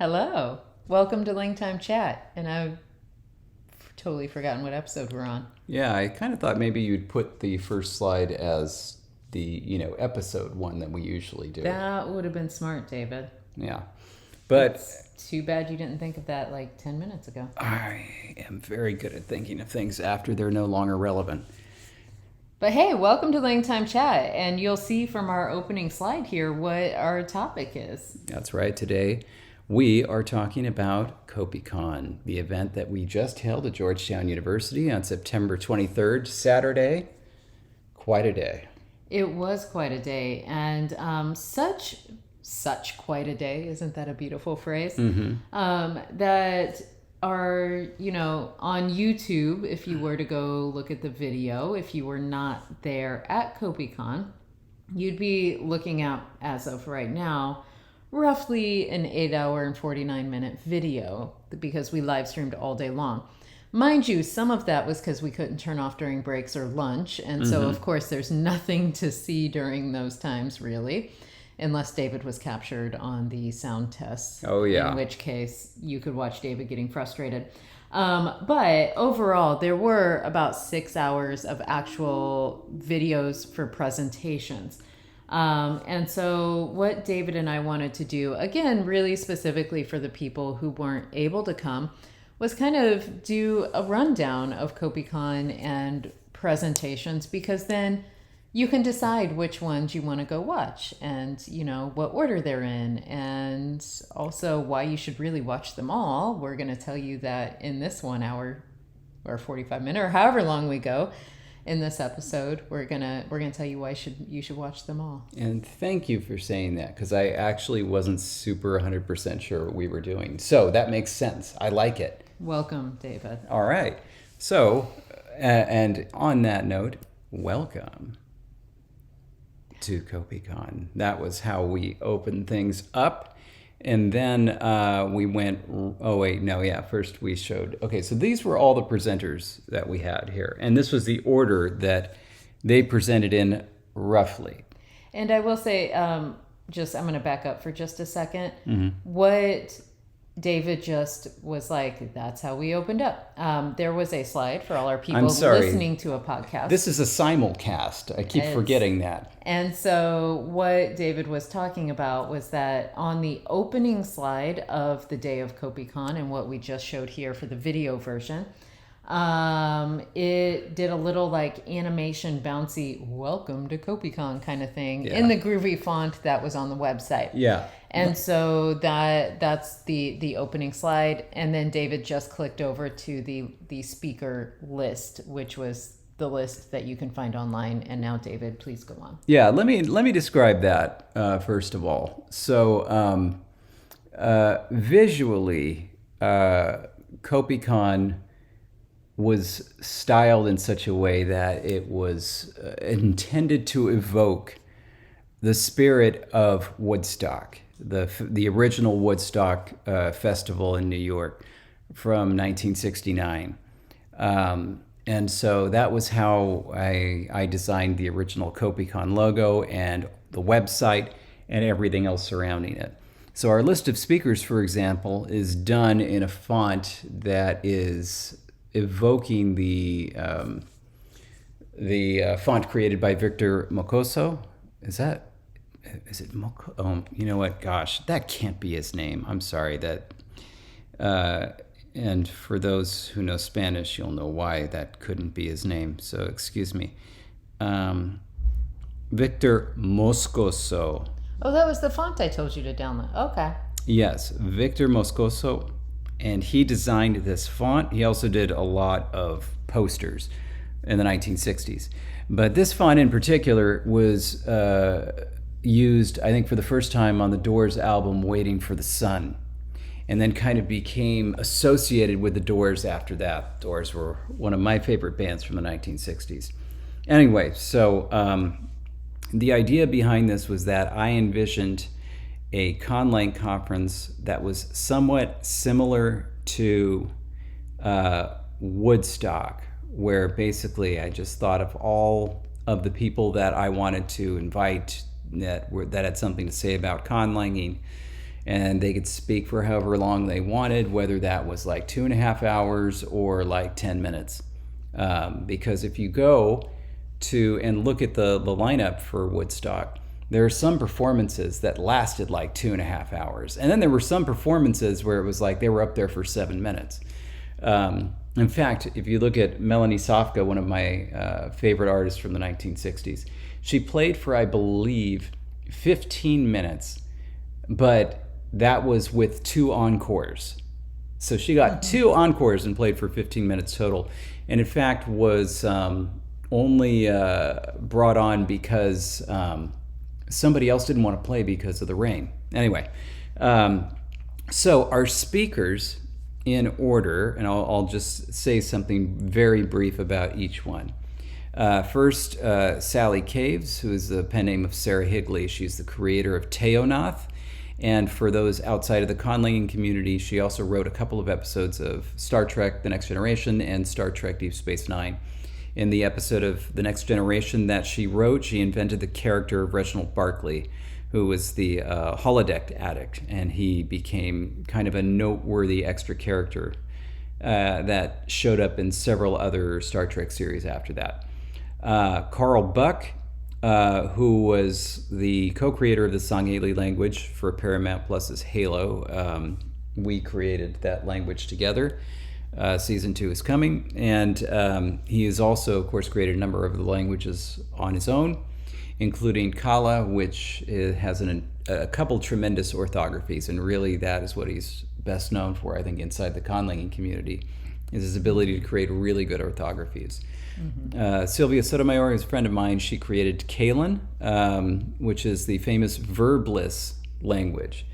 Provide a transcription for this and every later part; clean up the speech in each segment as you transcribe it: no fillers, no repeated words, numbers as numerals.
Hello. Welcome to LangTime Chat. And I've totally forgotten what episode we're on. Yeah, I kind of thought maybe you'd put the first slide as episode one that we usually do. That would have been smart, David. Yeah. But it's too bad you didn't think of that like 10 minutes ago. I am very good at thinking of things after they're no longer relevant. But hey, welcome to LangTime Chat. And you'll see from our opening slide here what our topic is. That's right. Today we are talking about Kopikon, the event that we just held at Georgetown University on September 23rd, Saturday. Quite a day. It was quite a day, and such quite a day. Isn't that a beautiful phrase? Mm-hmm. That are, on YouTube, if you were to go look at the video, if you were not there at Kopikon, you'd be looking at, as of right now, roughly an 8-hour and 49-minute video because we live streamed all day long. Mind you, some of that was because we couldn't turn off during breaks or lunch. And so, of course, there's nothing to see during those times, really, unless David was captured on the sound tests. Oh, yeah. In which case, you could watch David getting frustrated. But overall, there were about 6 hours of actual videos for presentations. And so what David and I wanted to do, again, really specifically for the people who weren't able to come, was kind of do a rundown of Kopikon and presentations, because then you can decide which ones you want to go watch and, what order they're in, and also why you should really watch them all. We're going to tell you that in this 1 hour or 45 minute or however long we go in this episode, we're gonna tell you why you should watch them all. And thank you for saying that, because I actually wasn't super 100% sure what we were doing. So that makes sense. I like it. Welcome, David. All right. So, and on that note, welcome to Kopikon. That was how we opened things up. And then we went, first we showed, so these were all the presenters that we had here. And this was the order that they presented in roughly. And I will say, I'm going to back up for just a second. Mm-hmm. What David just was like, that's how we opened up. There was a slide for all our people listening to a podcast. This is a simulcast. I keep forgetting that. And so what David was talking about was that on the opening slide of the day of Kopikon, and what we just showed here for the video version, it did a little like animation bouncy welcome to Kopikon kind of thing in the groovy font that was on the website. Yeah. And so that's the opening slide. And then David just clicked over to the speaker list, which was the list that you can find online. And now, David, please go on. Yeah, let me describe that first of all. So visually, Kopikon was styled in such a way that it was intended to evoke the spirit of Woodstock, the original Woodstock festival in New York from 1969. And so that was how I designed the original Kopikon logo and the website and everything else surrounding it. So our list of speakers, for example, is done in a font that is evoking the font created by Victor Mocoso. Is it Mocoso? Oh, you know what? Gosh, that can't be his name. I'm sorry. And for those who know Spanish, you'll know why that couldn't be his name. So excuse me. Victor Moscoso. Oh, that was the font I told you to download. Okay. Yes, Victor Moscoso. And he designed this font. He also did a lot of posters in the 1960s. But this font in particular was used, I think, for the first time on the Doors album, Waiting for the Sun, and then kind of became associated with the Doors after that. Doors were one of my favorite bands from the 1960s. Anyway, so the idea behind this was that I envisioned a conlang conference that was somewhat similar to Woodstock, where basically I just thought of all of the people that I wanted to invite that had something to say about conlanging, and they could speak for however long they wanted, whether that was like 2.5 hours or like 10 minutes. Because if you go to and look at the lineup for Woodstock, there are some performances that lasted like 2.5 hours. And then there were some performances where it was like they were up there for 7 minutes. In fact, if you look at Melanie Sofka, one of my favorite artists from the 1960s, she played for, I believe, 15 minutes, but that was with 2 encores. So she got 2 encores and played for 15 minutes total. And in fact was only brought on because somebody else didn't want to play because of the rain. Anyway, so our speakers in order, and I'll just say something very brief about each one. First, Sally Caves, who is the pen name of Sarah Higley. She's the creator of Teonath. And for those outside of the conlanging community, she also wrote a couple of episodes of Star Trek The Next Generation and Star Trek Deep Space Nine. In the episode of The Next Generation that she wrote, she invented the character of Reginald Barclay, who was the holodeck addict, and he became kind of a noteworthy extra character that showed up in several other Star Trek series after that. Carl Buck, who was the co-creator of the Sangheili language for Paramount Plus's Halo. We created that language together. Season 2 is coming, and he has also, of course, created a number of the languages on his own, including Kala, which has a couple tremendous orthographies, and really that is what he's best known for, I think, inside the conlanging community, is his ability to create really good orthographies. Mm-hmm. Sylvia Sotomayor is a friend of mine. She created Kalen, which is the famous verbless language,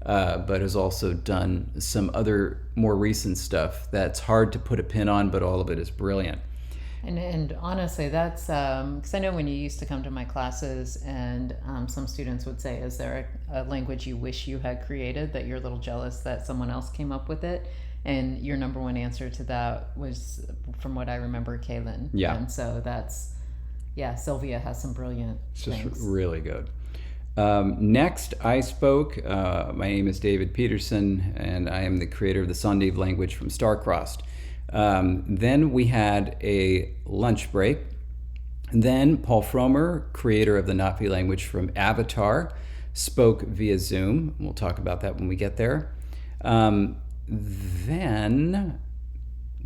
but has also done some other more recent stuff that's hard to put a pin on, but all of it is brilliant. And honestly, that's because I know when you used to come to my classes, and some students would say, is there a language you wish you had created that you're a little jealous that someone else came up with it? And your number one answer to that was, from what I remember, Kalen. Yeah. And so Sylvia has some brilliant things. Just really good. Next, I spoke. My name is David Peterson, and I am the creator of the Sondive language from Starcrossed. Then we had a lunch break. And then Paul Fromer, creator of the Nafi language from Avatar, spoke via Zoom. We'll talk about that when we get there. Then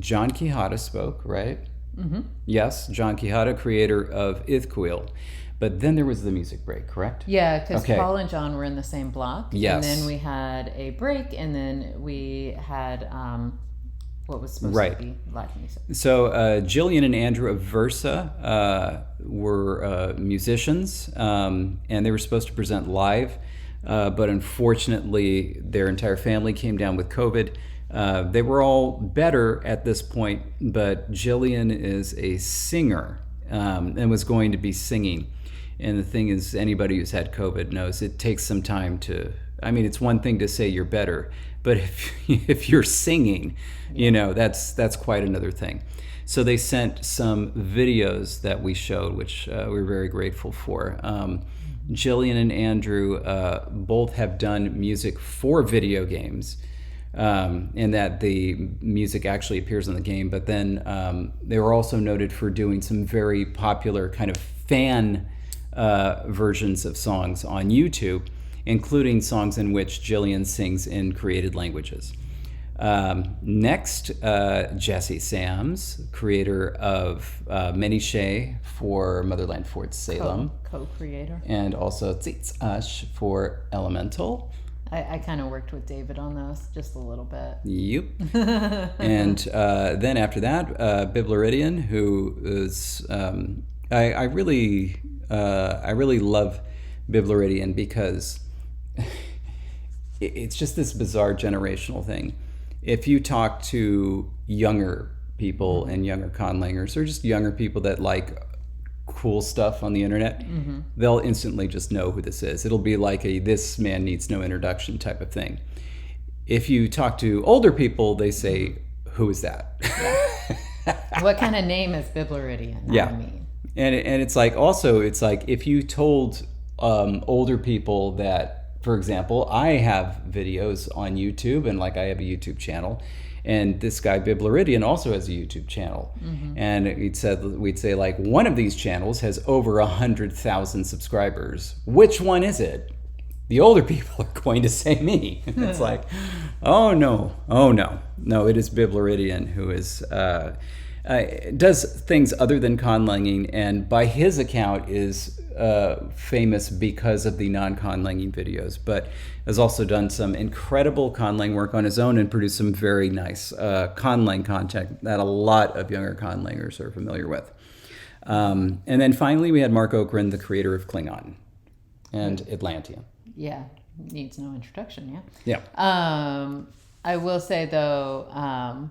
John Quijada spoke, right? Mm-hmm. Yes, John Quijada, creator of Ithquil. But then there was the music break, correct? Yeah, because Paul and John were in the same block. Yes. And then we had a break, and then we had what was supposed to be live music. So Jillian and Andrew of Versa were musicians, and they were supposed to present live, but unfortunately their entire family came down with COVID. They were all better at this point, but Jillian is a singer and was going to be singing. And the thing is, anybody who's had COVID knows it takes some time to, I mean, it's one thing to say you're better, but if you're singing, that's quite another thing. So they sent some videos that we showed, which we're very grateful for. Jillian and Andrew both have done music for video games, and that the music actually appears in the game. But then they were also noted for doing some very popular kind of fan versions of songs on YouTube, including songs in which Jillian sings in created languages. Next, Jesse Sams, creator of Menishe for Motherland Fort Salem. Co-creator. And also Tzitz Ash for Elemental. I kind of worked with David on those just a little bit. Yep. And then after that, Biblaridian, who is I really love Biblaridian because it's just this bizarre generational thing. If you talk to younger people and younger conlangers, or just younger people that like cool stuff on the internet, they'll instantly just know who this is. It'll be like a "this man needs no introduction" type of thing. If you talk to older people, they say, "Who is that?" Yeah. What kind of name is Biblaridian? Yeah. I mean. And it's like, also, it's like if you told older people that for example, I have videos on YouTube, and like I have a YouTube channel, and this guy Bibleridian also has a YouTube channel. And we'd say like, one of these channels has over 100,000 subscribers. Which one is it? The older people are going to say me. It's like, oh no, no, it is Bibleridian who is does things other than conlanging, and by his account is famous because of the non-conlanging videos, but has also done some incredible conlang work on his own and produced some very nice conlang content that a lot of younger conlangers are familiar with. And then finally, we had Mark Okren, the creator of Klingon and Atlantean. Yeah, needs no introduction, Yeah. I will say, though,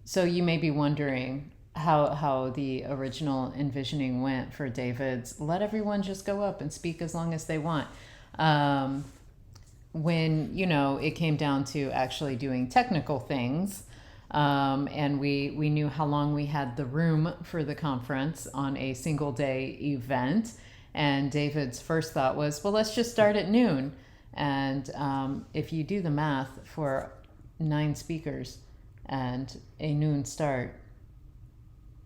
so you may be wondering how the original envisioning went for David's let everyone just go up and speak as long as they want. When, it came down to actually doing technical things, and we knew how long we had the room for the conference on a single day event. And David's first thought was, well, let's just start at noon. And if you do the math for 9 speakers and a noon start,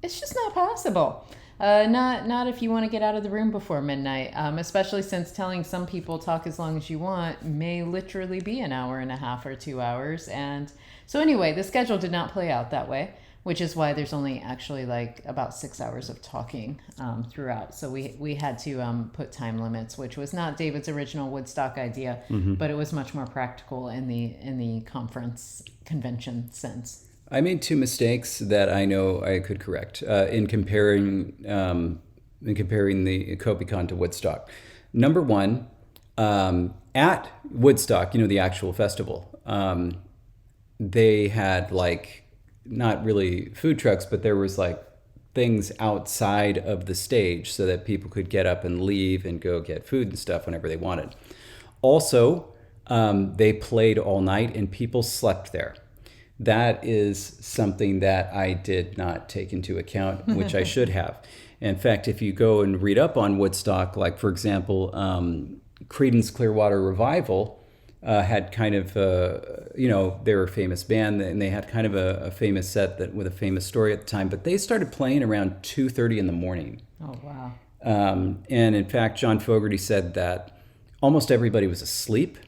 it's just not possible. Not if you want to get out of the room before midnight, especially since telling some people talk as long as you want may literally be an hour and a half or 2 hours. And so anyway, the schedule did not play out that way, which is why there's only actually like about 6 hours of talking throughout. So we had to put time limits, which was not David's original Woodstock idea, but it was much more practical in the conference convention sense. I made 2 mistakes that I know I could correct in comparing the Kopikon to Woodstock. Number one, at Woodstock, the actual festival, they had like, not really food trucks, but there was like things outside of the stage so that people could get up and leave and go get food and stuff whenever they wanted. Also, they played all night and people slept there. That is something that I did not take into account, which I should have. In fact, if you go and read up on Woodstock, like for example, Creedence Clearwater Revival had kind of, they were a famous band, and they had kind of a famous set with a famous story at the time, but they started playing around 2:30 in the morning. Oh, wow. And in fact, John Fogerty said that almost everybody was asleep.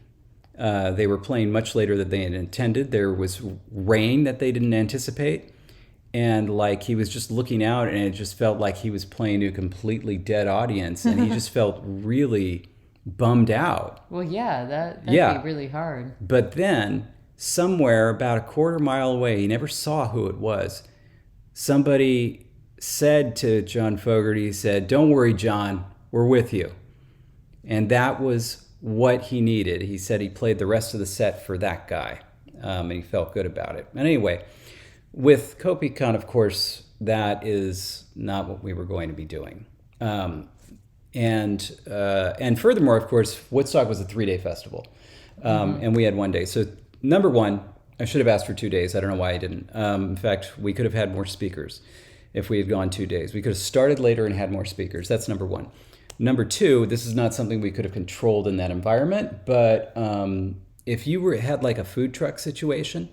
They were playing much later than they had intended. There was rain that they didn't anticipate. And like he was just looking out, and it just felt like he was playing to a completely dead audience. And he just felt really bummed out. Well, yeah, that'd be really hard. But then somewhere about a quarter mile away, he never saw who it was, somebody said to John Fogerty, said, "Don't worry, John, we're with you." And that was what he needed. He said he played the rest of the set for that guy, and he felt good about it. And anyway, with Kopikon, of course, that is not what we were going to be doing. And furthermore, of course, Woodstock was a 3-day festival, and we had 1 day. So number one, I should have asked for 2 days. I don't know why I didn't. In fact, we could have had more speakers if we had gone 2 days. We could have started later and had more speakers. That's number one. Number two, this is not something we could have controlled in that environment, but if you had like a food truck situation,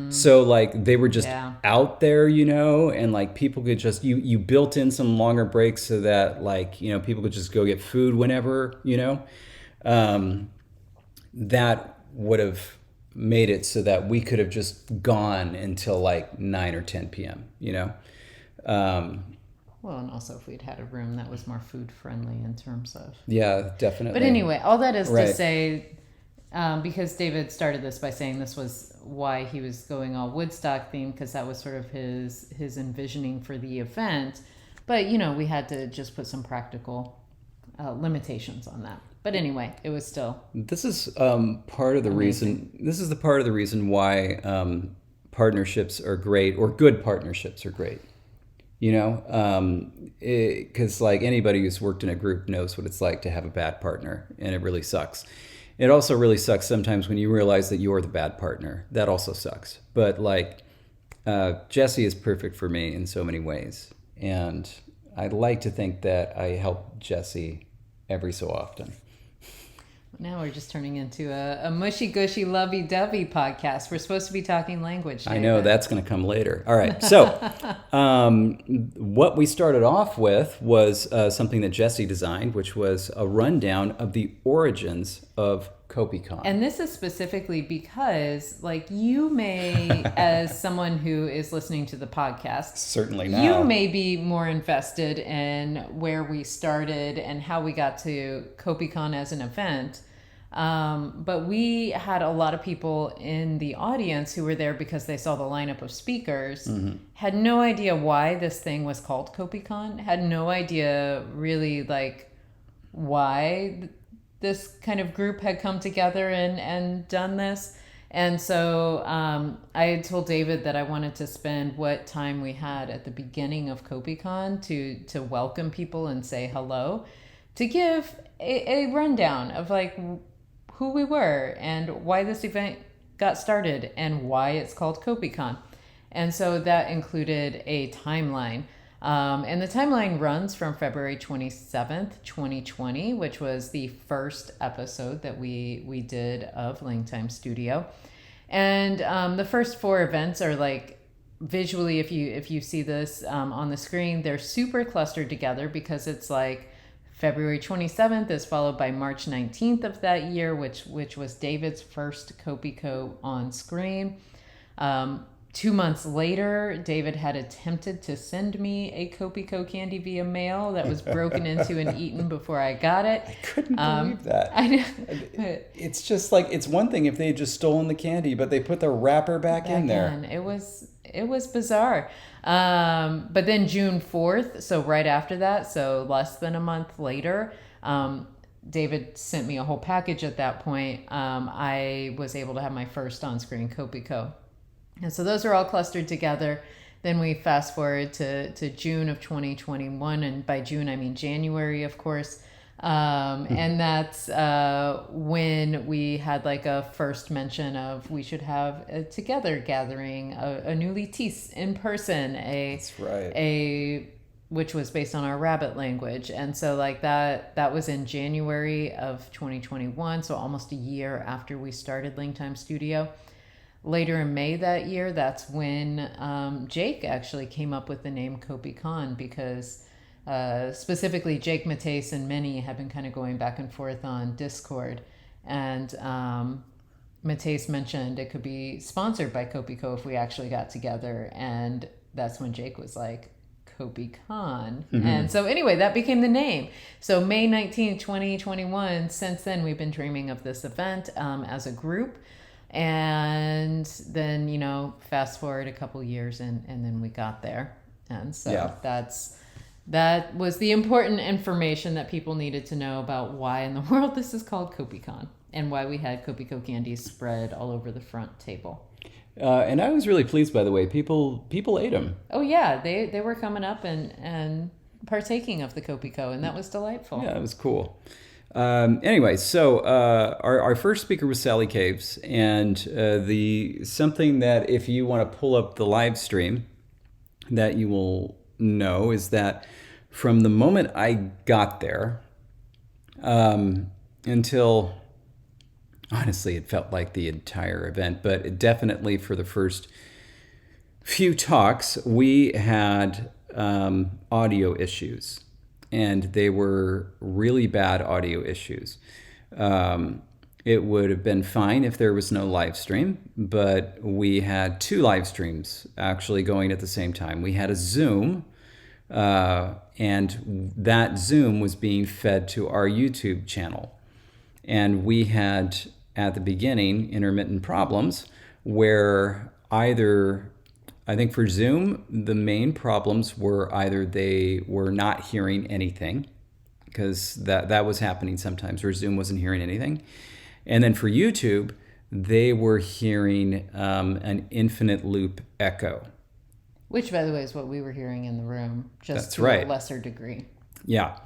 so like they were just out there, and like people could just, you built in some longer breaks so that like, people could just go get food whenever, that would have made it so that we could have just gone until like 9 or 10 p.m., Well, and also if we'd had a room that was more food friendly in terms of... Yeah, definitely. But anyway, all that is to say, because David started this by saying this was why he was going all Woodstock themed, because that was sort of his envisioning for the event. But, we had to just put some practical limitations on that. But anyway, it was still... This is part of the reason... This is the part of the reason why partnerships are great, or good partnerships are great. Because like anybody who's worked in a group knows what it's like to have a bad partner, and it really sucks. It also really sucks sometimes when you realize that you're the bad partner. That also sucks. But like Jesse is perfect for me in so many ways, and I'd like to think that I help Jesse every so often. Now we're just turning into a mushy-gushy, lovey-dovey podcast. We're supposed to be talking language, I know, that's going to come later. All right, so what we started off with was something that Jesse designed, which was a rundown of the origins of Kopikon. And this is specifically because, like, you may, as someone who is listening to the podcast, certainly now, you may be more invested in where we started and how we got to Kopikon as an event. But we had a lot of people in the audience who were there because they saw the lineup of speakers, had no idea why this thing was called Kopikon, had no idea really like why this kind of group had come together and done this. And so I had told David that I wanted to spend what time we had at the beginning of Kopikon to welcome people and say hello, to give a rundown of like who we were and why this event got started and why it's called Kopikon. And so that included a timeline. And the timeline runs from February 27th, 2020, which was the first episode that we did of LangTime Studio. And the first 4 events are like visually, if you see this on the screen, they're super clustered together because it's like February 27th is followed by March 19th of that year, which was David's first Kopiko on screen. 2 months later, David had attempted to send me a Kopiko candy via mail that was broken into and eaten before I got it. I couldn't believe that. I know. It's just like, it's one thing if they had just stolen the candy, but they put the wrapper back in there. It was bizarre. But then June 4th, so right after that, so less than a month later, David sent me a whole package at that point. I was able to have my first on-screen Kopiko. And so those are all clustered together. Then we fast forward to June of 2021. And by June, I mean January, of course. And that's when we had like a first mention of we should have a together gathering, a new Litis in person, That's right. which was based on our rabbit language. And so like that was in January of 2021. So almost a year after we started LangTime Studio. Later in May that year, that's when Jake actually came up with the name Kopikon because specifically Jake Mateus and Minnie have been kind of going back and forth on Discord. And Mateus mentioned it could be sponsored by Kopiko if we actually got together. And that's when Jake was like, Kopikon. And so anyway, that became the name. So May 19th, 2021, since then we've been dreaming of this event as a group. And then, fast forward a couple years and then we got there. And so that was the important information that people needed to know about why in the world this is called Kopikon and why we had Kopiko candies spread all over the front table. And I was really pleased, by the way. People ate them. Oh, yeah. They were coming up and partaking of the Kopiko, and that was delightful. Yeah, it was cool. Anyway, so our first speaker was Sally Caves, and something that if you want to pull up the live stream that you will know is that from the moment I got there until, honestly, it felt like the entire event, but definitely for the first few talks, we had audio issues. And they were really bad audio issues. It would have been fine if there was no live stream, but we had 2 live streams actually going at the same time. We had a Zoom, and that Zoom was being fed to our YouTube channel. And we had, at the beginning, intermittent problems where I think for Zoom, the main problems were either they were not hearing anything, because that was happening sometimes where Zoom wasn't hearing anything. And then for YouTube, they were hearing an infinite loop echo. Which, by the way, is what we were hearing in the room, just That's to right. a lesser degree. Yeah.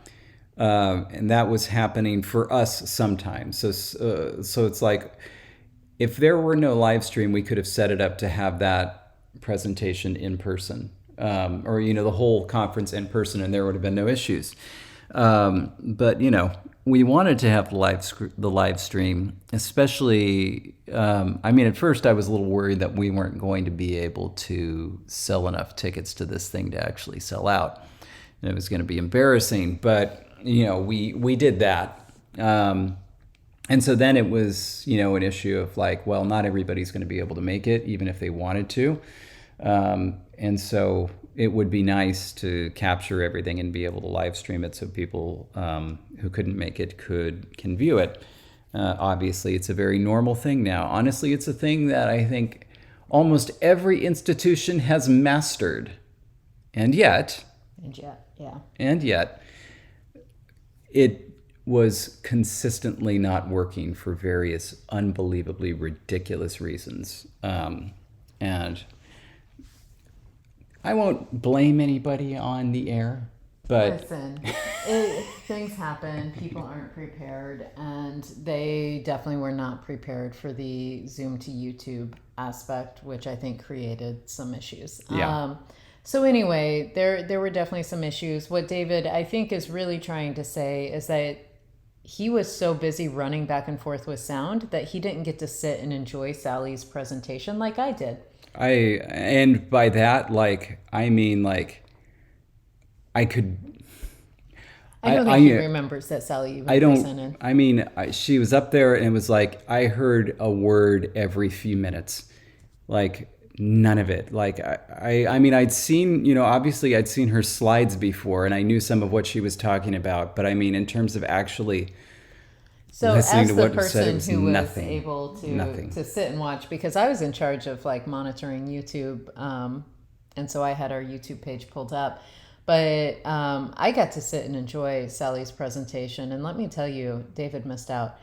And that was happening for us sometimes. So it's like, if there were no live stream, we could have set it up to have that presentation in person, or the whole conference in person, and there would have been no issues. But we wanted to have the live stream, especially. I mean, at first I was a little worried that we weren't going to be able to sell enough tickets to this thing to actually sell out, and it was going to be embarrassing. But we did that. And so then it was, an issue of like, well, not everybody's going to be able to make it, even if they wanted to. And so it would be nice to capture everything and be able to live stream it so people who couldn't make it can view it. Obviously, it's a very normal thing now. Honestly, it's a thing that I think almost every institution has mastered. And yet, it was consistently not working for various unbelievably ridiculous reasons. And I won't blame anybody on the air, but listen, things happen. People aren't prepared, and they definitely were not prepared for the Zoom to YouTube aspect, which I think created some issues. Yeah. So anyway, there were definitely some issues. What David, I think, is really trying to say is that he was so busy running back and forth with sound that he didn't get to sit and enjoy Sally's presentation like I did. And by that, I mean, I could. I don't think he remembers that Sally even presented. I mean, she was up there and it was like, I heard a word every few minutes. None of it. I mean, I'd seen, obviously I'd seen her slides before and I knew some of what she was talking about. But I mean, in terms of actually listening to what was said, it was who was nothing. able to sit and watch, because I was in charge of monitoring YouTube. And so I had our YouTube page pulled up. But I got to sit and enjoy Sally's presentation. And let me tell you, David missed out.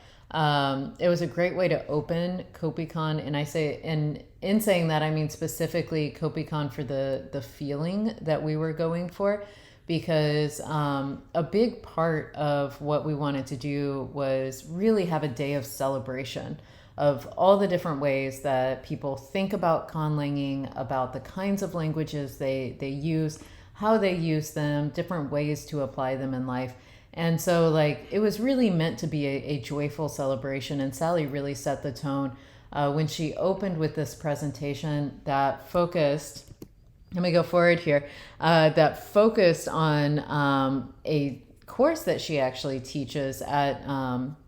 It was a great way to open Kopikon, and in saying that, I mean specifically Kopikon for the feeling that we were going for, because a big part of what we wanted to do was really have a day of celebration of all the different ways that people think about conlanging, about the kinds of languages they use, how they use them, different ways to apply them in life. And so it was really meant to be a joyful celebration. And Sally really set the tone when she opened with this presentation that focused, let me go forward here, that focused on a course that she actually teaches at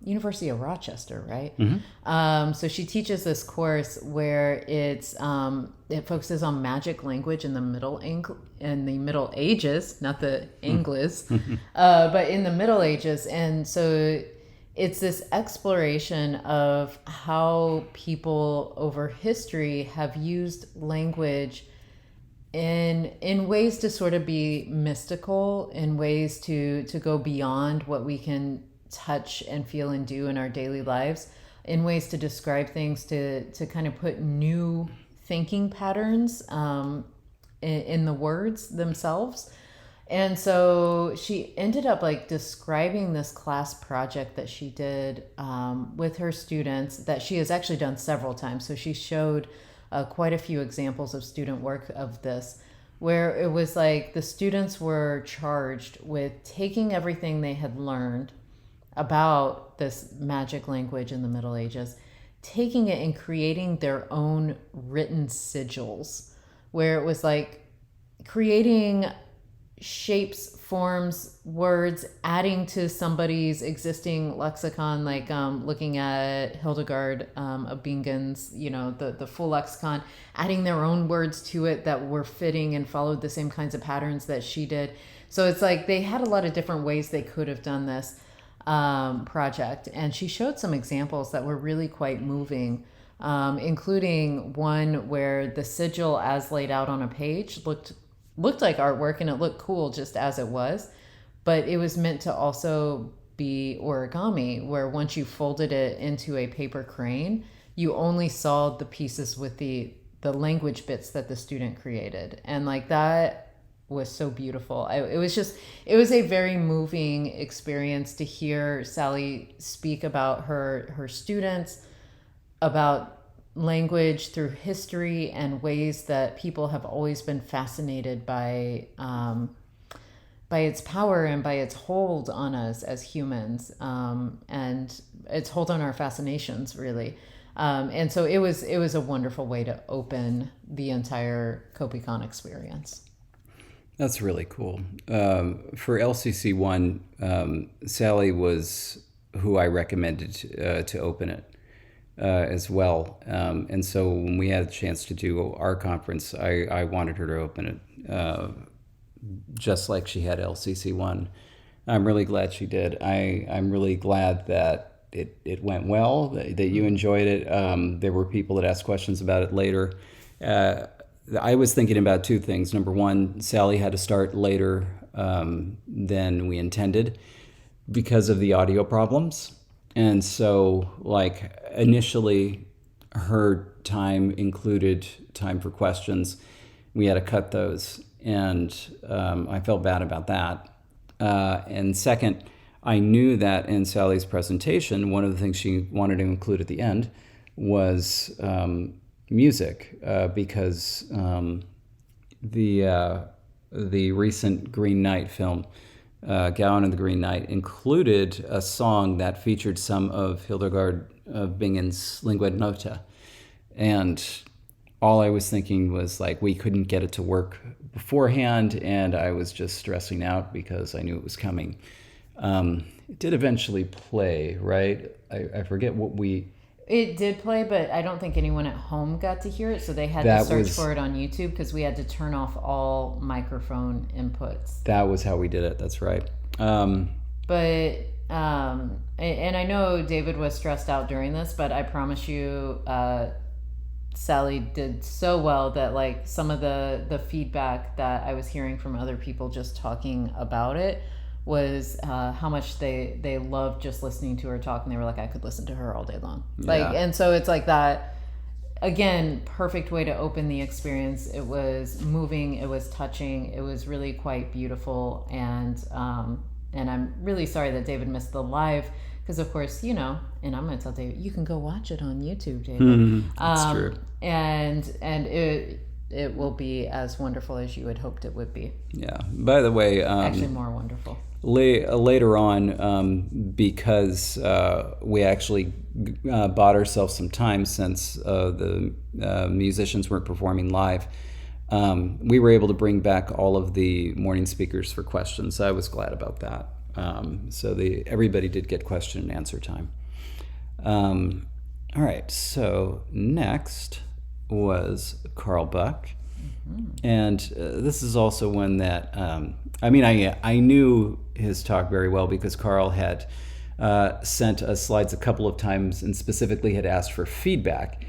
University of Rochester, right? Mm-hmm. So she teaches this course where it focuses on magic language in the Middle Ages, not the English, but in the Middle Ages. And so it's this exploration of how people over history have used language in ways to sort of be mystical, in ways to go beyond what we can touch and feel and do in our daily lives, in ways to describe things, to kind of put new thinking patterns in the words themselves. And so she ended up describing this class project that she did with her students that she has actually done several times. So she showed quite a few examples of student work of this, where it was the students were charged with taking everything they had learned about this magic language in the Middle Ages, taking it and creating their own written sigils, where it was creating shapes, forms, words, adding to somebody's existing lexicon, looking at Hildegard of Bingen's, the full lexicon, adding their own words to it that were fitting and followed the same kinds of patterns that she did. So it's they had a lot of different ways they could have done this project. And she showed some examples that were really quite moving, including one where the sigil as laid out on a page looked like artwork, and it looked cool just as it was, but it was meant to also be origami, where once you folded it into a paper crane, you only saw the pieces with the language bits that the student created. And that was so beautiful. It was a very moving experience to hear Sally speak about her students, about language through history and ways that people have always been fascinated by by its power and by its hold on us as humans, and its hold on our fascinations, really. And so it was a wonderful way to open the entire Kopikon experience. That's really cool. For LCC1, Sally was who I recommended to open it as well. And so when we had a chance to do our conference, I wanted her to open it just like she had LCC1. I'm really glad she did. I'm really glad that it went well, that you enjoyed it. There were people that asked questions about it later. I was thinking about two things. Number one, Sally had to start later than we intended because of the audio problems. And so, like, initially, her time included time for questions. We had to cut those, and I felt bad about that. And second, I knew that in Sally's presentation, one of the things she wanted to include at the end was music, because the recent Green Knight film, Gowan and the Green Knight, included a song that featured some of Hildegard of Bingen's Lingua Nota. And all I was thinking was, like, we couldn't get it to work beforehand, and I was just stressing out because I knew it was coming. It did eventually play, right? I forget what we... It did play, but I don't think anyone at home got to hear it, so they had to search for it on YouTube because we had to turn off all microphone inputs. That was how we did it, that's right. And I know David was stressed out during this, but I promise you, Sally did so well that, like, some of the feedback that I was hearing from other people just talking about it was how much they loved just listening to her talk, and they were like, I could listen to her all day long. Yeah. And so it's like that, again, perfect way to open the experience. It was moving, it was touching, it was really quite beautiful, and I'm really sorry that David missed the live, because of course, and I'm going to tell David, you can go watch it on YouTube, David. That's true. And it will be as wonderful as you had hoped it would be. Yeah. By the way, actually more wonderful. Later on, because we actually bought ourselves some time since the musicians weren't performing live, we were able to bring back all of the morning speakers for questions. I was glad about that. So everybody did get question and answer time. All right, so next was Carl Buck. And this is also one that, I knew his talk very well because Carl had sent us slides a couple of times and specifically had asked for feedback,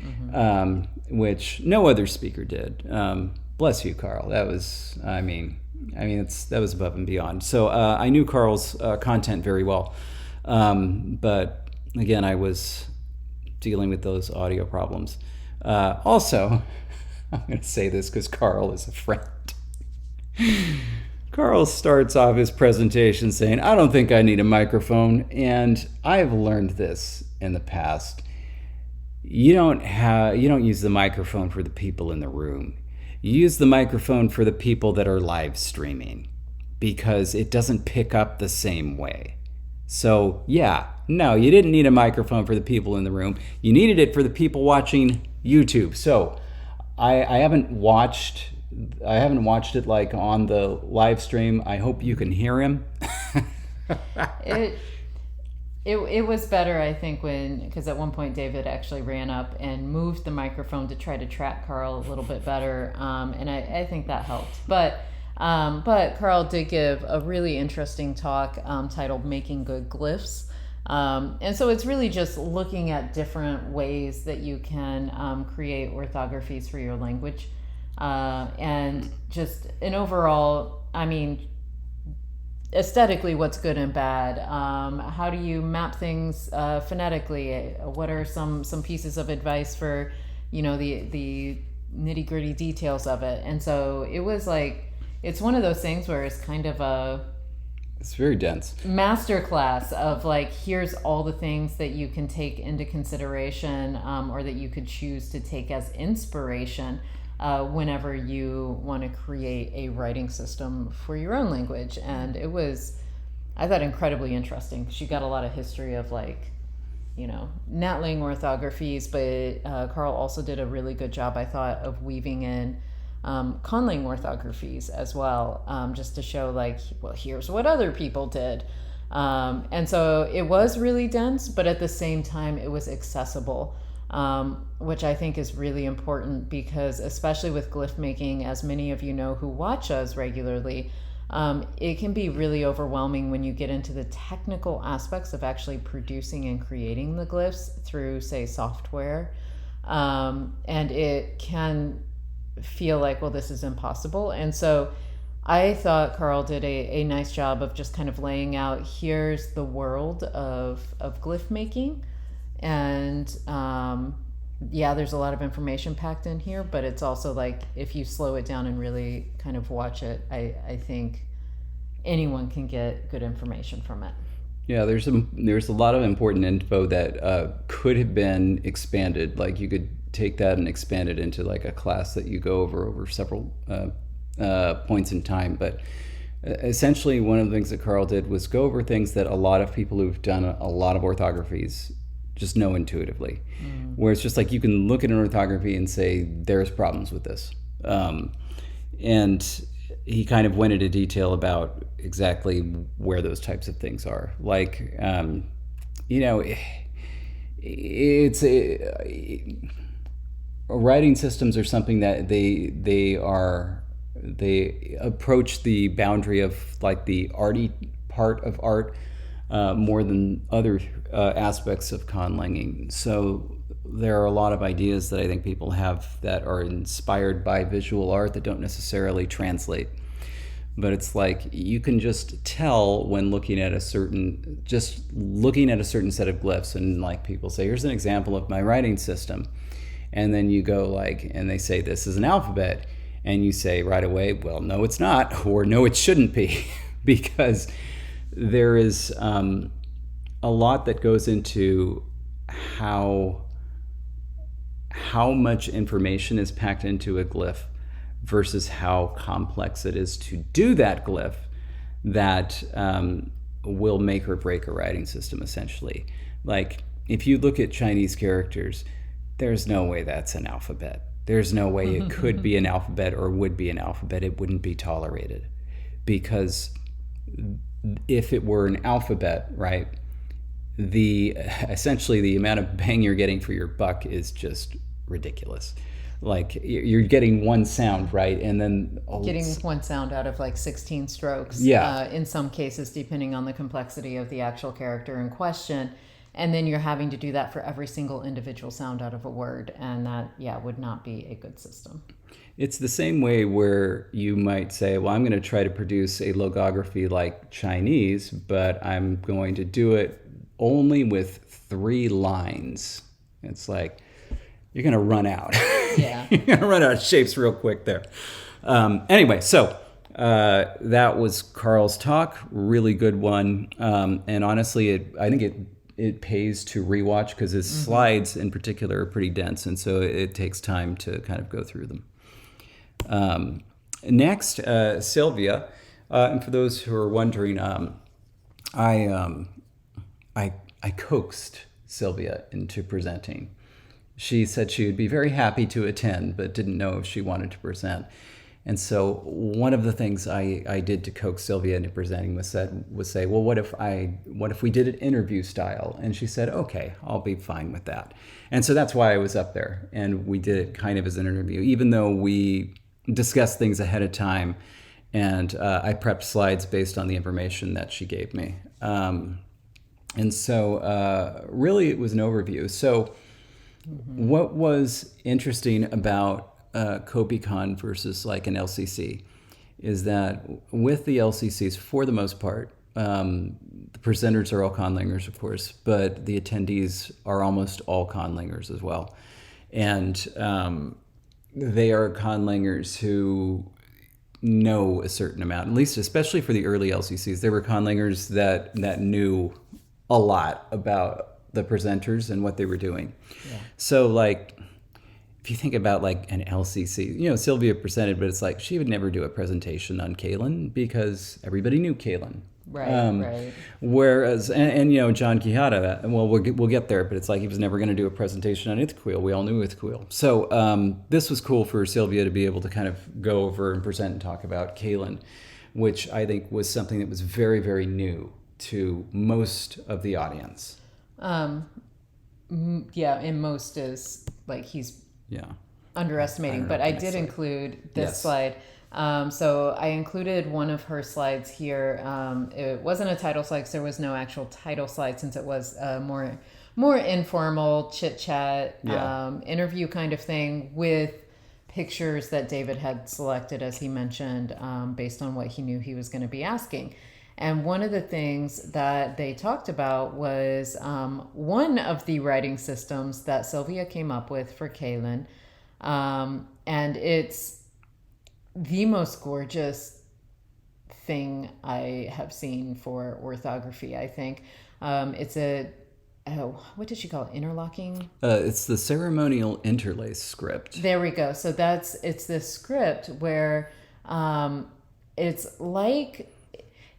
which no other speaker did. Bless you, Carl. That was, that was above and beyond. So I knew Carl's content very well. But again, I was dealing with those audio problems. Also, I'm going to say this because Carl is a friend. Carl starts off his presentation saying, I don't think I need a microphone. And I've learned this in the past. You don't use the microphone for the people in the room. You use the microphone for the people that are live streaming because it doesn't pick up the same way. So no, you didn't need a microphone for the people in the room. You needed it for the people watching YouTube. So I haven't watched it like on the live stream. I hope you can hear him. It was better, I think, because at one point David actually ran up and moved the microphone to try to track Carl a little bit better, and I think that helped. But Carl did give a really interesting talk titled "Making Good Glyphs." And so it's really just looking at different ways that you can create orthographies for your language. And just an overall, aesthetically, what's good and bad? How do you map things phonetically? What are some pieces of advice for, the nitty-gritty details of it? And so it was like, it's one of those things where it's kind of it's very dense masterclass of like, here's all the things that you can take into consideration, or that you could choose to take as inspiration whenever you want to create a writing system for your own language. And it was, I thought, incredibly interesting. She got a lot of history of like, Natling orthographies, but Carl also did a really good job, I thought, of weaving in conlang orthographies as well, just to show like, well, here's what other people did. And so it was really dense, but at the same time, it was accessible, which I think is really important because, especially with glyph making, as many of you know who watch us regularly, it can be really overwhelming when you get into the technical aspects of actually producing and creating the glyphs through, say, software. And it can feel like, well, this is impossible. And so I thought Carl did a nice job of just kind of laying out, here's the world of glyph making. And there's a lot of information packed in here, but it's also like, if you slow it down and really kind of watch it, I think anyone can get good information from it. Yeah, there's a lot of important info that could have been expanded. Like you could take that and expand it into like a class that you go over several points in time. But essentially, one of the things that Carl did was go over things that a lot of people who've done a lot of orthographies just know intuitively. Where it's just like you can look at an orthography and say, there's problems with this. And he kind of went into detail about exactly where those types of things are. Like, writing systems are something that they approach the boundary of like the arty part of art more than other aspects of conlanging. So there are a lot of ideas that I think people have that are inspired by visual art that don't necessarily translate. But it's like you can just tell when looking at a certain set of glyphs, and like people say, here's an example of my writing system. And then you go like, and they say this is an alphabet. And you say right away, well, no, it's not, or no, it shouldn't be, because there is a lot that goes into how much information is packed into a glyph versus how complex it is to do that glyph that will make or break a writing system, essentially. Like, if you look at Chinese characters, there's no way that's an alphabet. There's no way it could be an alphabet or would be an alphabet. It wouldn't be tolerated. Because if it were an alphabet, right, essentially the amount of bang you're getting for your buck is just ridiculous. Like, you're getting one sound, right? And then getting one sound out of like 16 strokes. Yeah. In some cases, depending on the complexity of the actual character in question. And then you're having to do that for every single individual sound out of a word. And that, would not be a good system. It's the same way where you might say, well, I'm going to try to produce a logography like Chinese, but I'm going to do it only with 3 lines. It's like, you're going to run out. Yeah. You're going to run out of shapes real quick there. Anyway, so that was Carl's talk. Really good one. And honestly, I think it pays to rewatch because his slides in particular are pretty dense. And so it takes time to kind of go through them. Next, Sylvia. And for those who are wondering, I coaxed Sylvia into presenting. She said she would be very happy to attend, but didn't know if she wanted to present. And so one of the things I did to coax Sylvia into presenting was say, well, what if we did it interview style? And she said, okay, I'll be fine with that. And so that's why I was up there, and we did it kind of as an interview, even though we discussed things ahead of time, and I prepped slides based on the information that she gave me. And so really it was an overview. So what was interesting about Kopikon versus like an LCC is that with the LCCs, for the most part, the presenters are all conlangers, of course, but the attendees are almost all conlangers as well. And they are conlangers who know a certain amount, at least especially for the early LCCs. There were conlangers that knew a lot about the presenters and what they were doing. Yeah. So like, if you think about like an LCC, you know, Sylvia presented, but it's like she would never do a presentation on Kaylin because everybody knew Kaylin. Right. Whereas, and you know, John Quijada, well, we'll get there, but it's like he was never going to do a presentation on Ithquil. We all knew Ithquil. So this was cool for Sylvia to be able to kind of go over and present and talk about Kaylin, which I think was something that was very, very new to most of the audience. Yeah, and most is like he's underestimating, but I did include this slide. So I included one of her slides here. It wasn't a title slide because there was no actual title slide, since it was a more informal chit chat interview kind of thing with pictures that David had selected, as he mentioned, based on what he knew he was going to be asking. And one of the things that they talked about was one of the writing systems that Sylvia came up with for Kaylin. And it's the most gorgeous thing I have seen for orthography, I think. It's what did she call it? Interlocking? It's the ceremonial interlace script. There we go. So it's this script where it's like,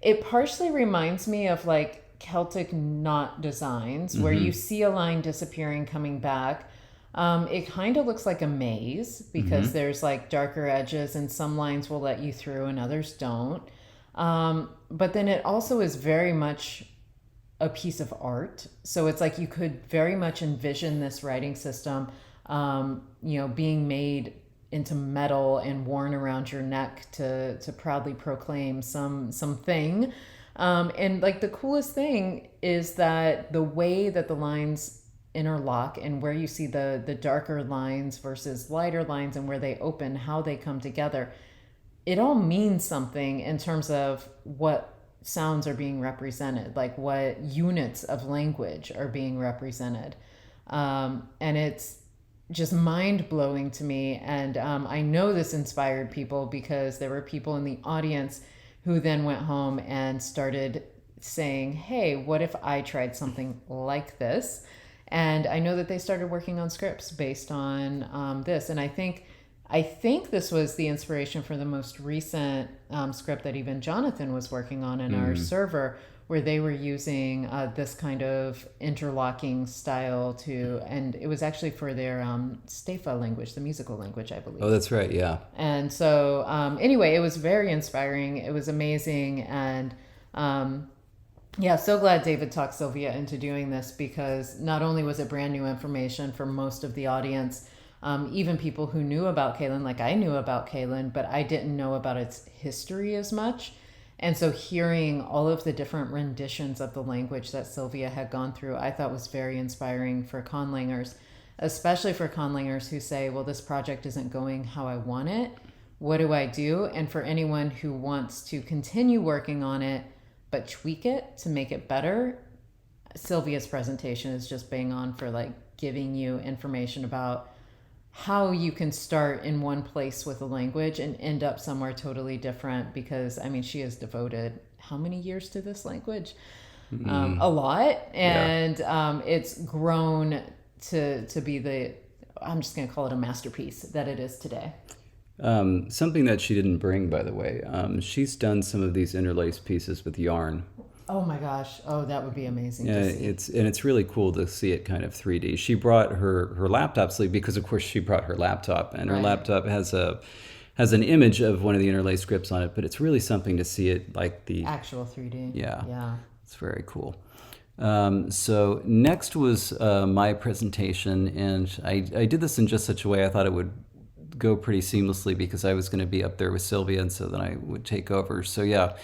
it partially reminds me of like Celtic knot designs where you see a line disappearing, coming back. It kind of looks like a maze because there's like darker edges, and some lines will let you through and others don't. But then it also is very much a piece of art. So it's like you could very much envision this writing system, being made into metal and worn around your neck to proudly proclaim something. And like the coolest thing is that the way that the lines interlock and where you see the darker lines versus lighter lines and where they open, how they come together, it all means something in terms of what sounds are being represented, like what units of language are being represented. And it's just mind-blowing to me. And I know this inspired people because there were people in the audience who then went home and started saying, hey, what if I tried something like this? And I know that they started working on scripts based on this. And I think this was the inspiration for the most recent script that even Jonathan was working on in our server, where they were using this kind of interlocking style and it was actually for their Stefa language, the musical language, I believe. Oh, that's right, yeah. And so anyway, it was very inspiring. It was amazing. And so glad David talked Sylvia into doing this, because not only was it brand new information for most of the audience, even people who knew about Kaylin, like I knew about Kaylin, but I didn't know about its history as much. And so hearing all of the different renditions of the language that Sylvia had gone through, I thought was very inspiring for conlangers, especially for conlangers who say, well, this project isn't going how I want it. What do I do? And for anyone who wants to continue working on it, but tweak it to make it better, Sylvia's presentation is just bang on for like giving you information about how you can start in one place with a language and end up somewhere totally different, because I mean, she has devoted how many years to this language? A lot. And it's grown to be I'm just going to call it a masterpiece that it is today. Something that she didn't bring, by the way, she's done some of these interlaced pieces with yarn. Oh my gosh! Oh, that would be amazing. Yeah, to see. It's really cool to see it kind of 3D. She brought her laptop sleeve because, of course, she brought her laptop, and her laptop has an image of one of the interlaced scripts on it. But it's really something to see it like the actual 3D. Yeah, it's very cool. So next was my presentation, and I did this in just such a way I thought it would go pretty seamlessly because I was going to be up there with Sylvia, and so then I would take over. So yeah.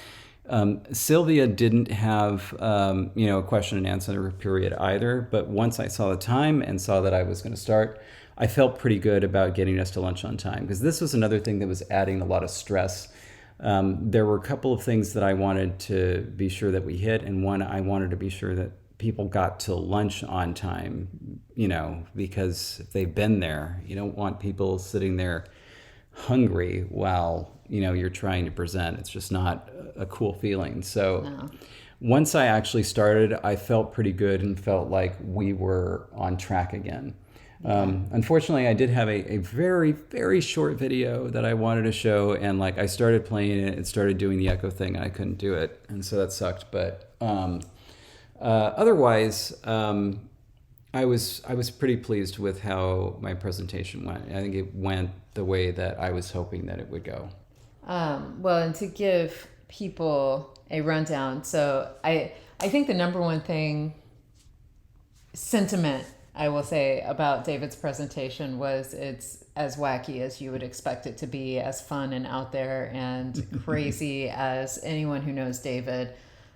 Sylvia didn't have, a question and answer period either. But once I saw the time and saw that I was going to start, I felt pretty good about getting us to lunch on time, because this was another thing that was adding a lot of stress. There were a couple of things that I wanted to be sure that we hit. And one, I wanted to be sure that people got to lunch on time, because if they've been there, you don't want people sitting there hungry while you're trying to present. It's just not a cool feeling. So once I actually started, I felt pretty good and felt like we were on track again. Unfortunately, I did have a very, very short video that I wanted to show, and like I started playing it, it started doing the echo thing, and I couldn't do it, and so that sucked. But otherwise, I was pretty pleased with how my presentation went. I think it went the way that I was hoping that it would go. Well, and to give people a rundown, so I think the number one sentiment I will say about David's presentation was it's as wacky as you would expect it to be, as fun and out there and crazy as anyone who knows David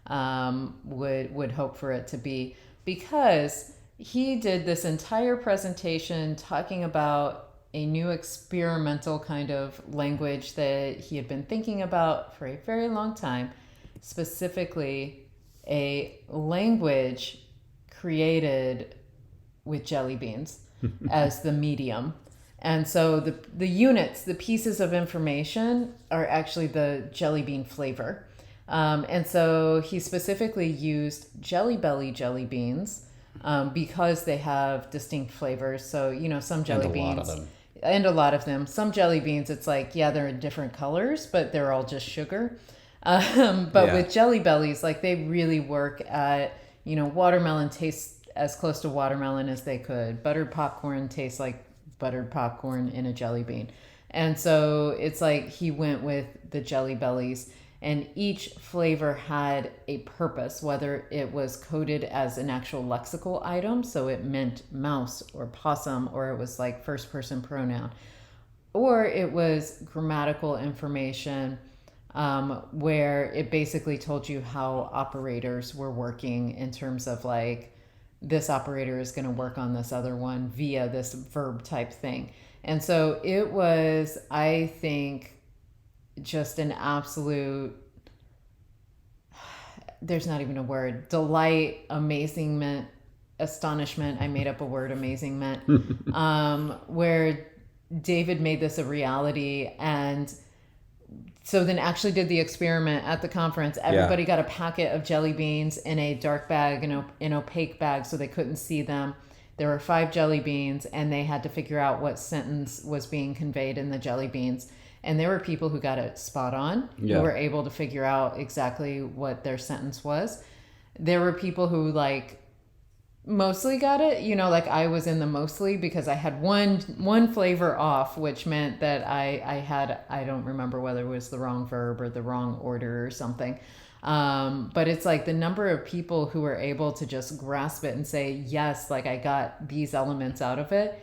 would hope for it to be, because he did this entire presentation talking about a new experimental kind of language that he had been thinking about for a very long time, specifically a language created with jelly beans as the medium. And so the units, the pieces of information are actually the jelly bean flavor. And so he specifically used Jelly Belly jelly beans because they have distinct flavors. So, some jelly beans. And a lot of them. Some jelly beans, it's like, yeah, they're in different colors, but they're all just sugar. With Jelly Bellies, like they really work at, watermelon tastes as close to watermelon as they could. Buttered popcorn tastes like buttered popcorn in a jelly bean. And so it's like he went with the Jelly Bellies, and each flavor had a purpose, whether it was coded as an actual lexical item, so it meant mouse or possum, or it was like first person pronoun, or it was grammatical information where it basically told you how operators were working in terms of like, this operator is going to work on this other one via this verb type thing. And so it was, I think, just an absolute, there's not even a word, delight, amazement, astonishment. I made up a word, amazement, where David made this a reality. And so then actually did the experiment at the conference. Everybody got a packet of jelly beans in a dark bag, an opaque bag, so they couldn't see them. There were 5 jelly beans, and they had to figure out what sentence was being conveyed in the jelly beans. And there were people who got it spot on, who were able to figure out exactly what their sentence was. There were people who like mostly got it, like I was in the mostly, because I had one flavor off, which meant that I don't remember whether it was the wrong verb or the wrong order or something. But it's like the number of people who were able to just grasp it and say, yes, like I got these elements out of it.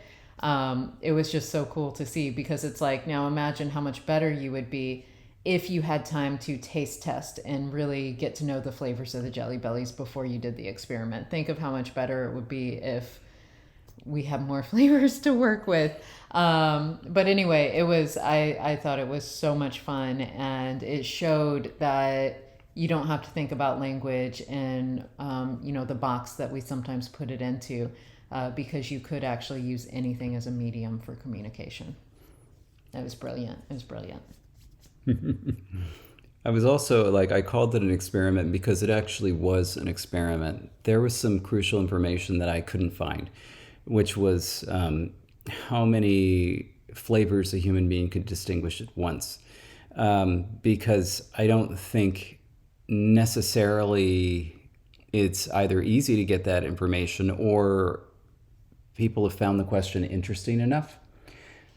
It was just so cool to see, because it's like, now imagine how much better you would be if you had time to taste test and really get to know the flavors of the Jelly Bellies before you did the experiment. Think of how much better it would be if we have more flavors to work with. But anyway, it was, I thought it was so much fun, and it showed that you don't have to think about language in, the box that we sometimes put it into, because you could actually use anything as a medium for communication. It was brilliant. It was brilliant. I was also like, I called it an experiment because it actually was an experiment. There was some crucial information that I couldn't find, which was how many flavors a human being could distinguish at once. Because I don't think necessarily it's either easy to get that information, or people have found the question interesting enough.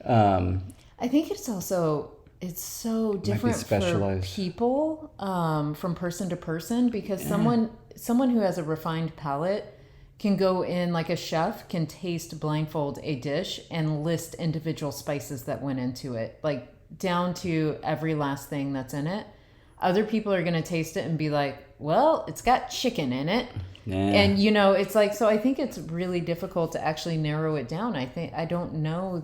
I think it's so different for people from person to person, because someone who has a refined palate can go in, like a chef can taste blindfold a dish and list individual spices that went into it, like down to every last thing that's in it. Other people are going to taste it and be like, well, it's got chicken in it. And it's like, so I think it's really difficult to actually narrow it down. I don't know.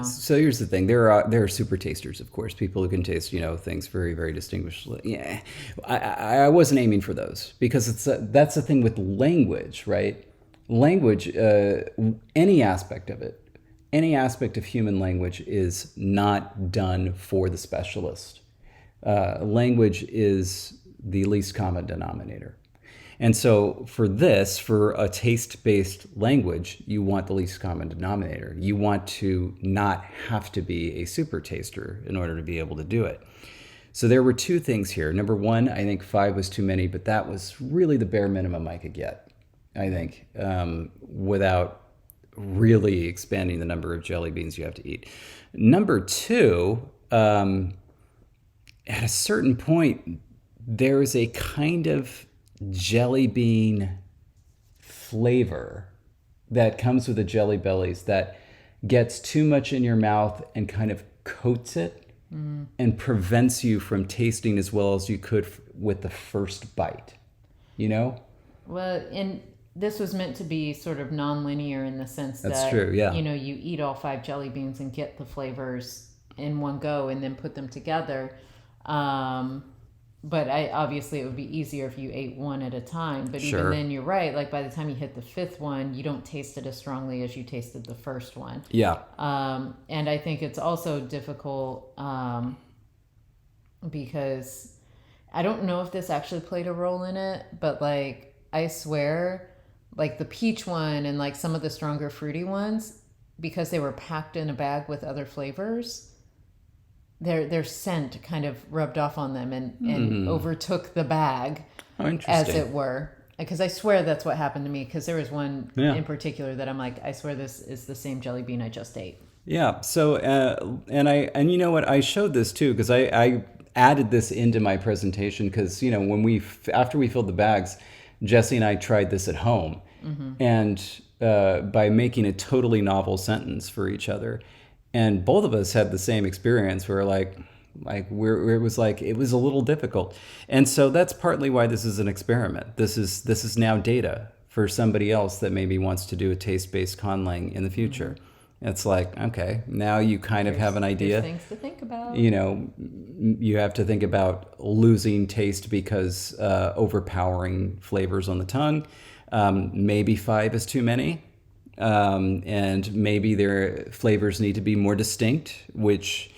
So here's the thing. There are super tasters, of course, people who can taste, things very, very distinguishably. Yeah. I wasn't aiming for those, because that's the thing with language, right? Language, any aspect of it, any aspect of human language is not done for the specialist. Language is the least common denominator. And so for a taste-based language, you want the least common denominator. You want to not have to be a super taster in order to be able to do it. So there were two things here. Number one, I think 5 was too many, but that was really the bare minimum I could get, I think, without really expanding the number of jelly beans you have to eat. Number two, at a certain point, there is a kind of jelly bean flavor that comes with the Jelly Bellies that gets too much in your mouth and kind of coats it and prevents you from tasting as well as you could with the first bite, you know? Well, and this was meant to be sort of non-linear in the sense that, true, yeah. you know, you eat all 5 jelly beans and get the flavors in one go and then put them together. But obviously it would be easier if you ate one at a time. But Sure. even then, you're right. Like by the time you hit the 5th one, you don't taste it as strongly as you tasted the first one. Yeah. And I think it's also difficult because I don't know if this actually played a role in it, but like I swear, like the peach one and like some of the stronger fruity ones, because they were packed in a bag with other flavors, their scent kind of rubbed off on them and overtook the bag, as it were. Because I swear that's what happened to me. Because there was one in particular that I'm like, I swear this is the same jelly bean I just ate. Yeah. So and you know what? I showed this too because I added this into my presentation because, you know, after we filled the bags, Jesse and I tried this at home, and by making a totally novel sentence for each other. And both of us had the same experience where it was a little difficult. And so that's partly why this is an experiment. This is now data for somebody else that maybe wants to do a taste-based conlang in the future. It's like, okay, now you kind of have an idea. There's things to think about. You know, you have to think about losing taste because overpowering flavors on the tongue. Maybe 5 is too many. And maybe their flavors need to be more distinct, which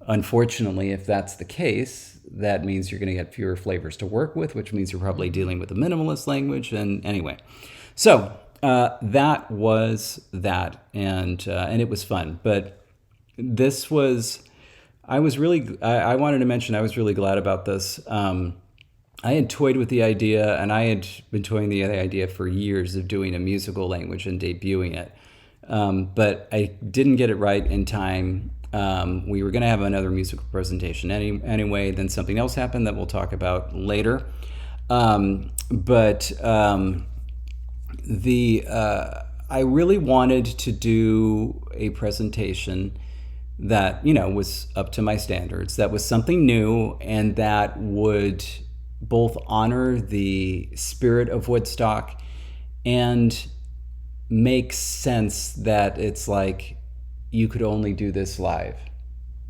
unfortunately, if that's the case, that means you're going to get fewer flavors to work with, which means you're probably dealing with a minimalist language. And anyway, so that was that, and it was fun. But this was, I wanted to mention I was really glad about this. I had toyed with the idea, and I had been toying the idea for years of doing a musical language and debuting it. But I didn't get it right in time. We were going to have another musical presentation anyway, then something else happened that we'll talk about later. I really wanted to do a presentation that, you know, was up to my standards, that was something new, and that would both honor the spirit of Woodstock and make sense that it's like you could only do this live.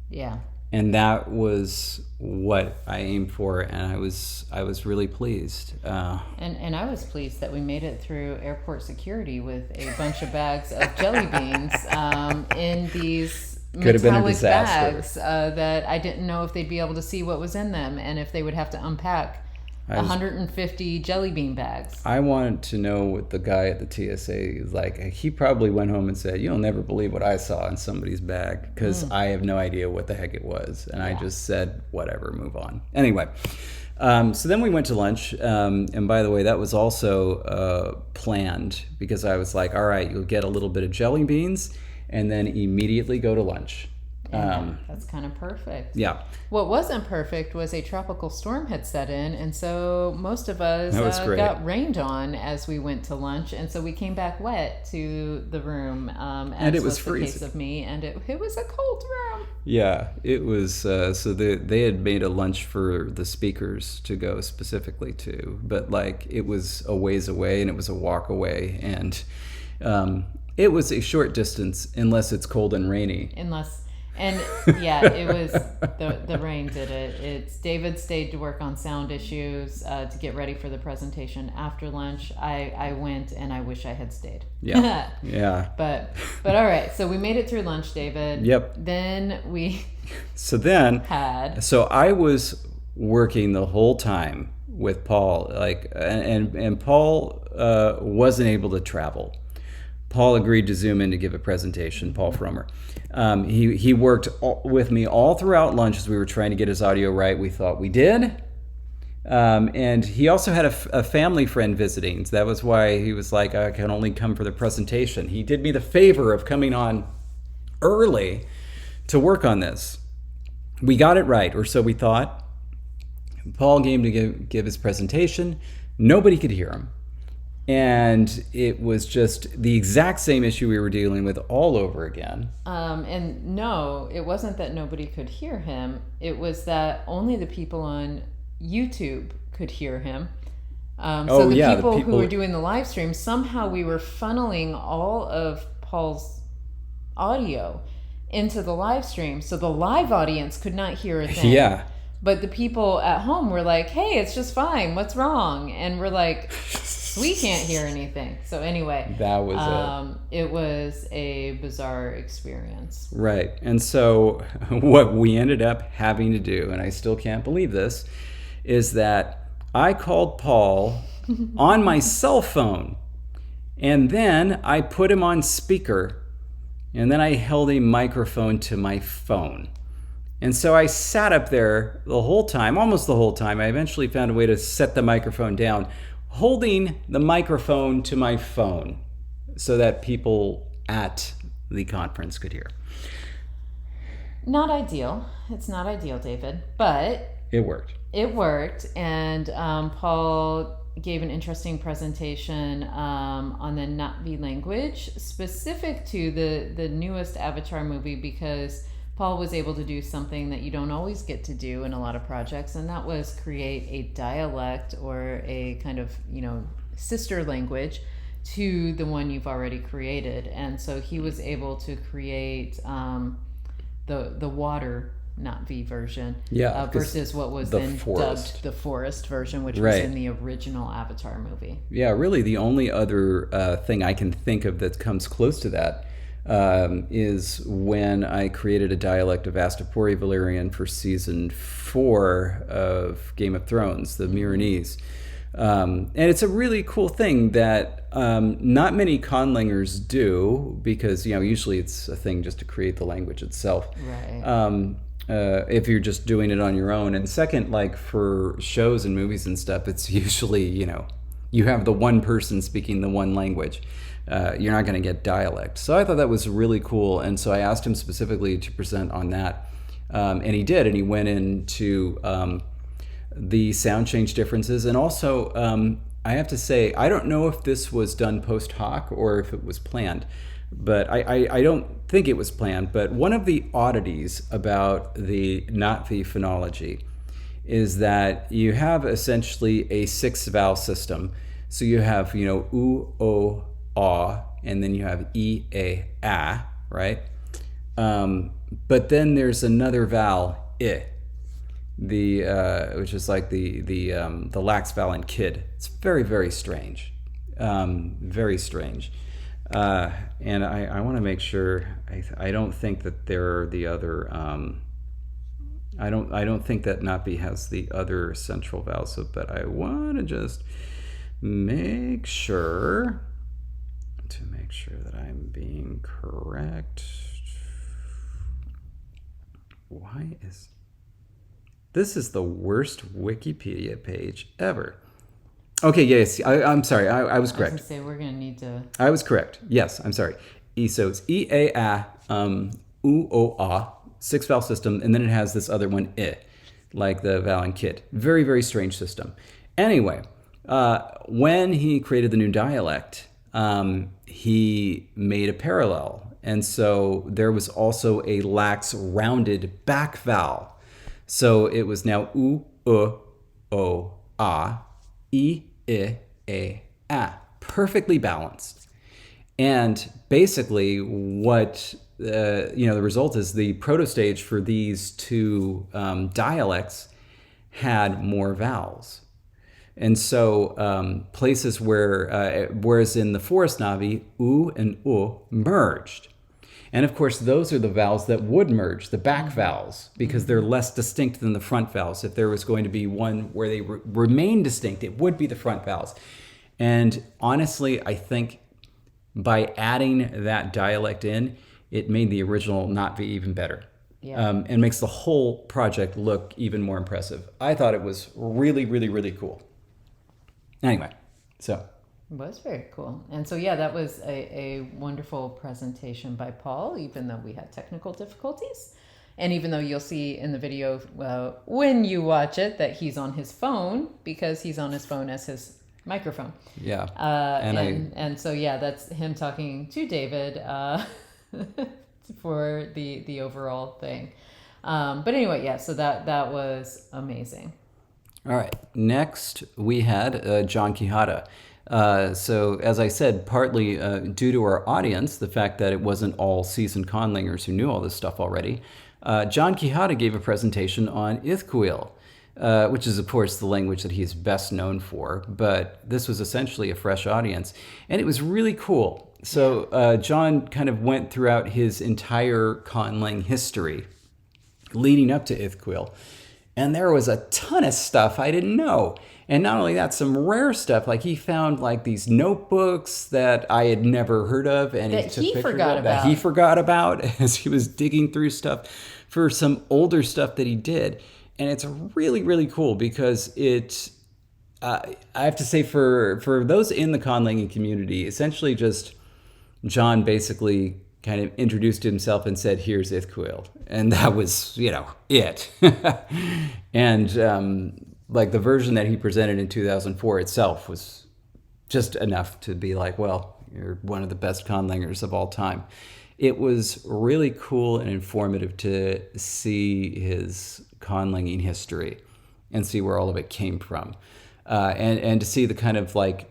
Yeah. And that was what I aimed for, and I was really pleased. And I was pleased that we made it through airport security with a bunch of bags of jelly beans in these Could have been a metallic disaster. bags that I didn't know if they'd be able to see what was in them and if they would have to unpack 150 jelly bean bags. I wanted to know what the guy at the TSA is like. He probably went home and said, "You'll never believe what I saw in somebody's bag," because I have no idea what the heck it was. And I just said, whatever, move on. Anyway, so then we went to lunch. And by the way, that was also planned because I was like, all right, you'll get a little bit of jelly beans and then immediately go to lunch. That's kind of perfect. Yeah. What wasn't perfect was a tropical storm had set in, and so most of us got rained on as we went to lunch, and so we came back wet to the room. And it was freezing. The case of me, and it was a cold room. Yeah, it was. So they had made a lunch for the speakers to go specifically to, but like it was a ways away, and it was a walk away, and it was a short distance unless it's cold and rainy. And yeah, it was the rain did it. It's David stayed to work on sound issues to get ready for the presentation after lunch. I went, and I wish I had stayed. Yeah, yeah. But all right. So we made it through lunch, David. Yep. Then So I was working the whole time with Paul. And Paul wasn't able to travel. Paul agreed to Zoom in to give a presentation, Paul Frommer. He worked with me all throughout lunch as we were trying to get his audio right. We thought we did. And he also had a family friend visiting. So that was why he was like, I can only come for the presentation. He did me the favor of coming on early to work on this. We got it right, or so we thought. Paul came to give his presentation. Nobody could hear him. And it was just the exact same issue we were dealing with all over again. And no, it wasn't that nobody could hear him. It was that only the people on YouTube could hear him. So the people who were doing the live stream, somehow we were funneling all of Paul's audio into the live stream. So the live audience could not hear a thing. Yeah. But the people at home were like, hey, it's just fine. What's wrong? And we're like, we can't hear anything. So anyway, that was it was a bizarre experience. Right. And so what we ended up having to do, and I still can't believe this, is that I called Paul on my cell phone, and then I put him on speaker, and then I held a microphone to my phone. And so I sat up there the whole time, almost the whole time. I eventually found a way to set the microphone down, holding the microphone to my phone so that people at the conference could hear. Not ideal. It's not ideal, David, but it worked. It worked, and Paul gave an interesting presentation on the Na'vi language, specific to the newest Avatar movie, because Paul was able to do something that you don't always get to do in a lot of projects, and that was create a dialect or a kind of, sister language to the one you've already created. And so he was able to create the water Na'vi version versus what was then dubbed the forest version, which was in the original Avatar movie. Yeah, really the only other thing I can think of that comes close to that is when I created a dialect of Astapori Valyrian for season 4 of Game of Thrones, the Myronese. And it's a really cool thing that not many conlangers do, because usually it's a thing just to create the language itself. Right. If you're just doing it on your own. And second, like for shows and movies and stuff, it's usually you have the one person speaking the one language. You're not going to get dialect. So I thought that was really cool. And so I asked him specifically to present on that. And he did. And he went into the sound change differences. And also, I have to say, I don't know if this was done post hoc or if it was planned. But I don't think it was planned. But one of the oddities about the Na'vi phonology is that you have essentially a 6-vowel system. So you have, oo, o, ah, and then you have e, a, ah, right? But then there's another vowel, I, which is like the lax vowel in kid. It's very, very strange. Very strange. And I want to make sure. I don't think that there are the other. I don't think that Na'vi has the other central vowels. But I want to just make sure that I'm being correct. Why is this is the worst Wikipedia page ever? Okay, yes, I'm sorry, I was correct. I was going to say, we're going to need to... I was correct, yes, I'm sorry. So it's E, A, A, U, O, A, 6-vowel system, and then it has this other one, I, like the vowel in kid. Very, very strange system. Anyway, when he created the new dialect, he made a parallel. And so there was also a lax, rounded back vowel. So it was now U, O, A, E, I, A, A. Perfectly balanced. And basically what, the result is the proto-stage for these two dialects had more vowels. And so places where, whereas in the Forest Na'vi, U and U merged. And of course, those are the vowels that would merge, the back vowels, because they're less distinct than the front vowels. If there was going to be one where they remain distinct, it would be the front vowels. And honestly, I think by adding that dialect in, it made the original not be even better. Yeah. And makes the whole project look even more impressive. I thought it was really, really, really cool. Anyway, so. It was very cool. And so, yeah, that was a wonderful presentation by Paul, even though we had technical difficulties. And even though you'll see in the video when you watch it that he's on his phone, because he's on his phone as his microphone. Yeah. And so, yeah, that's him talking to David for the overall thing. But anyway, yeah, so that was amazing. All right. Next, we had John Quijada. So, as I said, partly due to our audience, the fact that it wasn't all seasoned conlangers who knew all this stuff already, John Quijada gave a presentation on Ithkuil, which is, of course, the language that he's best known for. But this was essentially a fresh audience, and it was really cool. So John kind of went throughout his entire conlang history leading up to Ithkuil. And there was a ton of stuff I didn't know. And not only that, some rare stuff. Like he found like these notebooks that I had never heard of, and That he took he pictures forgot of that about. he forgot about as he was digging through stuff for some older stuff that he did. And it's really, really cool because it. I have to say, for those in the conlanging community, essentially just John basically kind of introduced himself and said, "Here's Ithkuil," and that was, it. And like the version that he presented in 2004 itself was just enough to be like, well, you're one of the best conlangers of all time. It was really cool and informative to see his conlanging history and see where all of it came from, and to see the kind of like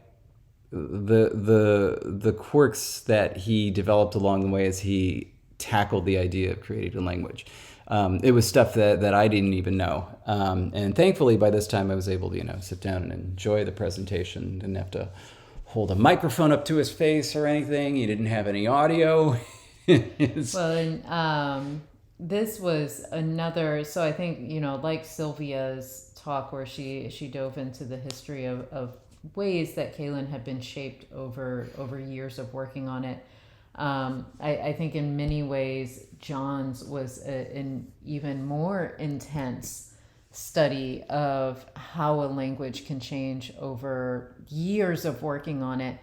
the quirks that he developed along the way as he tackled the idea of creating a language. It was stuff that I didn't even know. And thankfully, by this time, I was able to, sit down and enjoy the presentation. Didn't have to hold a microphone up to his face or anything. He didn't have any audio. Well, and this was another, so I think, like Sylvia's talk where she dove into the history of ways that Kaylin had been shaped over years of working on it. I think in many ways, John's was an even more intense study of how a language can change over years of working on it,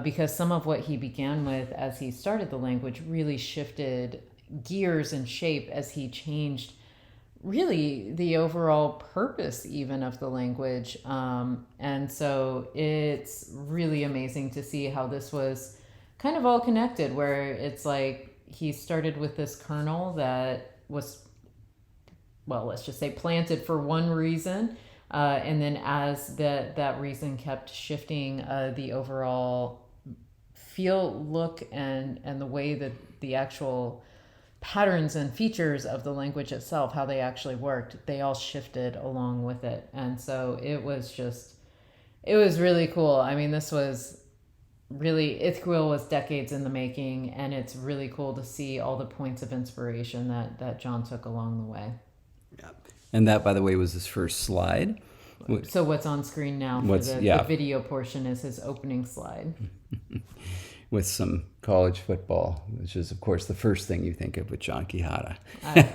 because some of what he began with as he started the language really shifted gears and shape as he changed really the overall purpose even of the language. And so it's really amazing to see how this was kind of all connected, where it's like he started with this kernel that was, well, let's just say planted for one reason. And then as that reason kept shifting, the overall feel, look, and the way that the actual patterns and features of the language itself, how they actually worked, they all shifted along with it. And so it was really cool. I mean, this was really, Ithkuil was decades in the making, and it's really cool to see all the points of inspiration that John took along the way. Yeah. And that, by the way, was his first slide. So what's on screen now for the video portion is his opening slide. With some college football, which is, of course, the first thing you think of with John Quijada.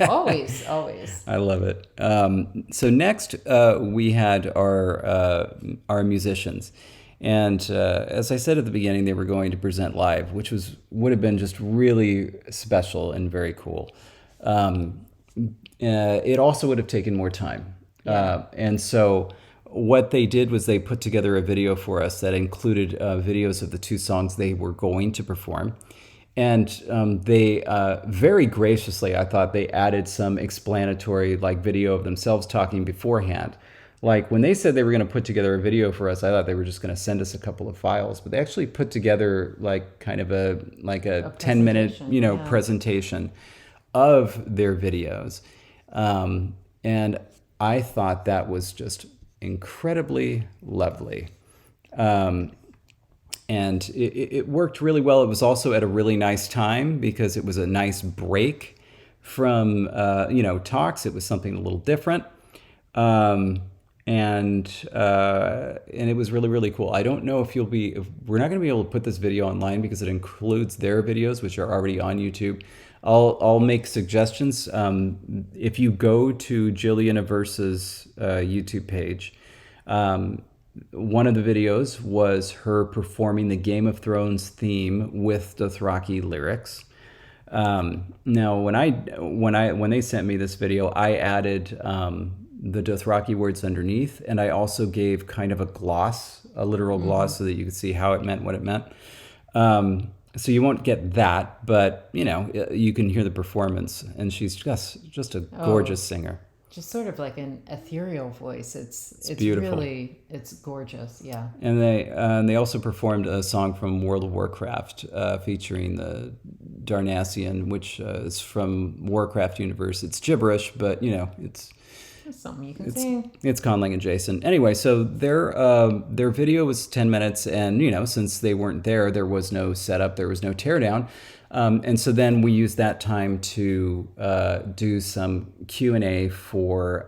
Always. I love it. So next, we had our musicians. And as I said at the beginning, they were going to present live, which would have been just really special and very cool. It also would have taken more time. Yeah. And so what they did was they put together a video for us that included videos of the two songs they were going to perform. And they very graciously, I thought, they added some explanatory video of themselves talking beforehand. Like when they said they were going to put together a video for us, I thought they were just going to send us a couple of files, but they actually put together kind of a 10-minute, presentation of their videos. And I thought that was just incredibly lovely. and it worked really well. It was also at a really nice time because it was a nice break from talks. It was something a little different, and it was really, really cool. I don't know if we're not going to be able to put this video online because it includes their videos, which are already on YouTube. I'll make suggestions. If you go to Jillian Aversa's YouTube page, one of the videos was her performing the Game of Thrones theme with Dothraki lyrics. Now, when they sent me this video, I added the Dothraki words underneath, and I also gave kind of a literal gloss, so that you could see how it meant what it meant. So you won't get that, but you can hear the performance, and she's just a gorgeous singer. Just sort of like an ethereal voice. It's beautiful. Really, it's gorgeous. Yeah. And they also performed a song from World of Warcraft featuring the Darnassian, which is from Warcraft universe. It's gibberish, but it's something you can sing. It's conlang adjacent. Anyway, so their video was 10 minutes, and since they weren't there was no setup, there was no teardown. And so then we used that time to do some Q&A for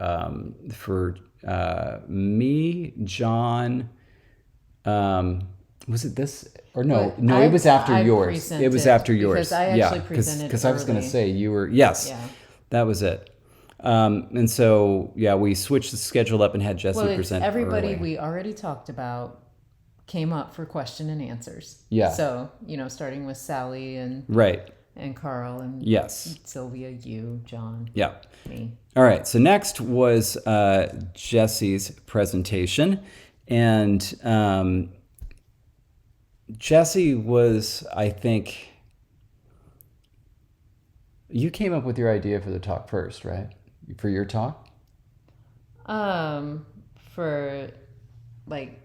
me, John. Was it this or no? No, it was after yours. It was after yours. Because I actually presented because I was going to early. say you were. Yes, Yeah. that was it. And so we switched the schedule up and had Jesse present. Everybody early. we already talked about came up for question and answers. Yeah. So, starting with Sally and Right. and Carl and Yes. Sylvia, you, John, Yeah. me. All right. So next was Jesse's presentation, and Jesse was, I think, you came up with your idea for the talk first, right? For your talk. For like,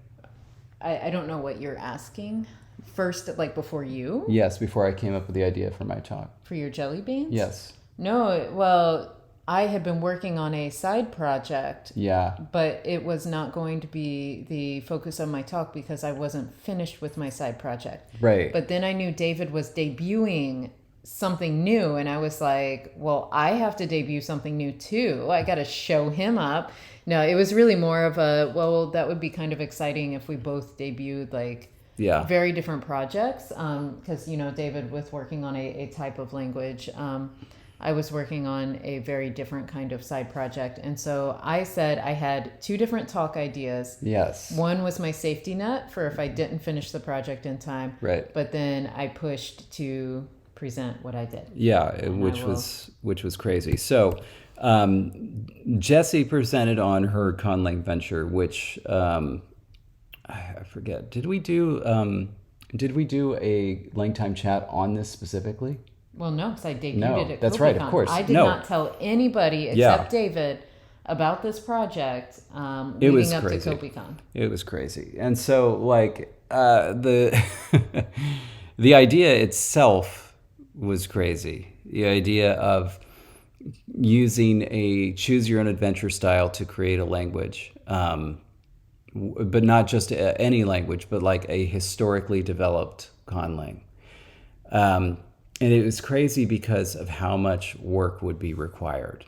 I don't know what you're asking. First, like before you? Yes, before I came up with the idea for my talk. For your jelly beans? Yes. No, well, I had been working on a side project. Yeah. But it was not going to be the focus of my talk because I wasn't finished with my side project. Right. But then I knew David was debuting something new, and I was like, well, I have to debut something new too. I got to show him up. No, it was really more of that would be kind of exciting if we both debuted very different projects. Because, David was working on a type of language. I was working on a very different kind of side project. And so I said I had two different talk ideas. Yes. One was my safety net for if I didn't finish the project in time. Right. But then I pushed to present what I did. Yeah, which was crazy. So Jessie presented on her conlang venture, which I forget. Did we do a LangTime chat on this specifically? Well, no, because I debuted it at that's Kopikon. right, of course. I did not tell anybody except David about this project leading up to Kopikon. It was crazy. And so the the idea itself was crazy. The idea of using a choose your own adventure style to create a language, but not just any language, but like a historically developed conlang. And it was crazy because of how much work would be required.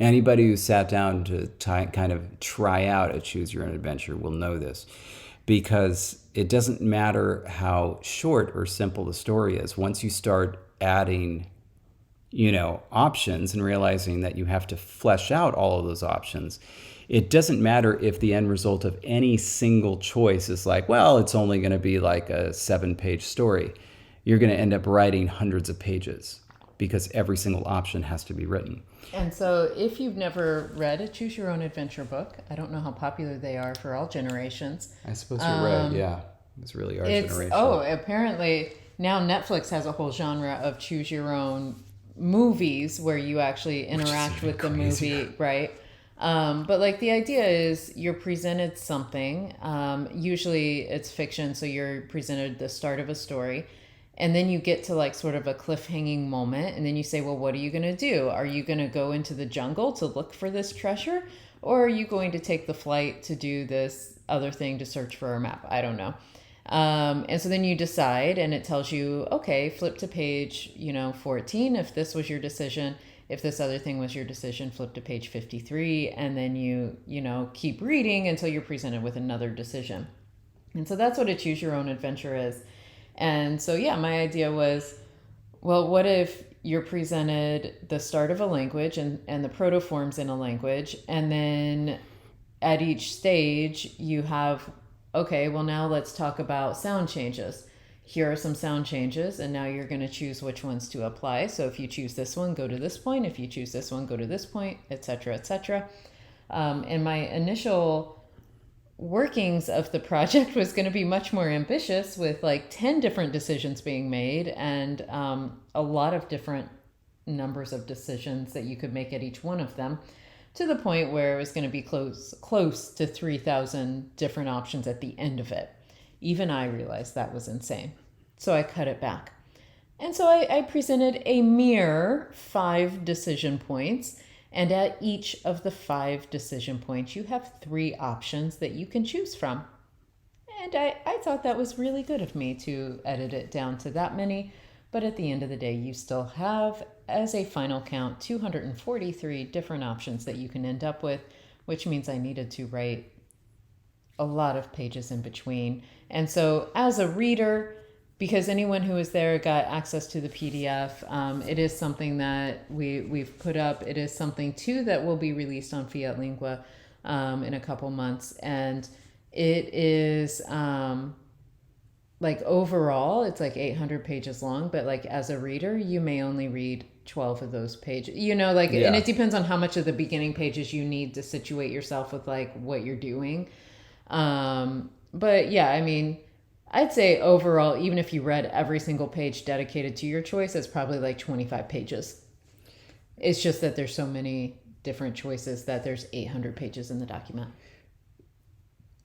Anybody who sat down to kind of try out a choose your own adventure will know this, because it doesn't matter how short or simple the story is. Once you start adding, options and realizing that you have to flesh out all of those options, it doesn't matter if the end result of any single choice is it's only going to be like a 7-page story. You're going to end up writing hundreds of pages because every single option has to be written. And so if you've never read a choose your own adventure book, I don't know how popular they are for all generations. I suppose you're right. Yeah. It's really our generation. Apparently now Netflix has a whole genre of choose your own movies where you actually interact with the movie, right? But the idea is you're presented something. Usually it's fiction, so you're presented the start of a story. And then you get to sort of a cliffhanging moment, and then you say, well, what are you going to do? Are you going to go into the jungle to look for this treasure? Or are you going to take the flight to do this other thing to search for a map? I don't know. And so then you decide, and it tells you, okay, flip to page, 14 if this was your decision. If this other thing was your decision, flip to page 53, and then you keep reading until you're presented with another decision. And so that's what a choose your own adventure is. And so, yeah, my idea was, well, what if you're presented the start of a language and the protoforms in a language, and then at each stage you have, okay, well, now let's talk about sound changes. Here are some sound changes, and now you're going to choose which ones to apply. So if you choose this one, go to this point. If you choose this one, go to this point, etc., etc. And my initial workings of the project was going to be much more ambitious, with like 10 different decisions being made, and a lot of different numbers of decisions that you could make at each one of them, to the point where it was going to be close to 3,000 different options at the end of it. Even I realized that was insane. So I cut it back. And so I presented a mere 5 decision points. And at each of the 5 decision points, you have 3 options that you can choose from. And I thought that was really good of me to edit it down to that many. But at the end of the day, you still have, as a final count, 243 different options that you can end up with, which means I needed to write a lot of pages in between. And so as a reader, because anyone who was there got access to the PDF, it is something that we've put up. It is something, too, that will be released on Fiat Lingua in a couple months. And it is, overall, it's like 800 pages long. But, as a reader, you may only read 12 of those pages. And it depends on how much of the beginning pages you need to situate yourself with, what you're doing. But, yeah, I mean, I'd say overall, even if you read every single page dedicated to your choice, it's probably 25 pages. It's just that there's so many different choices that there's 800 pages in the document.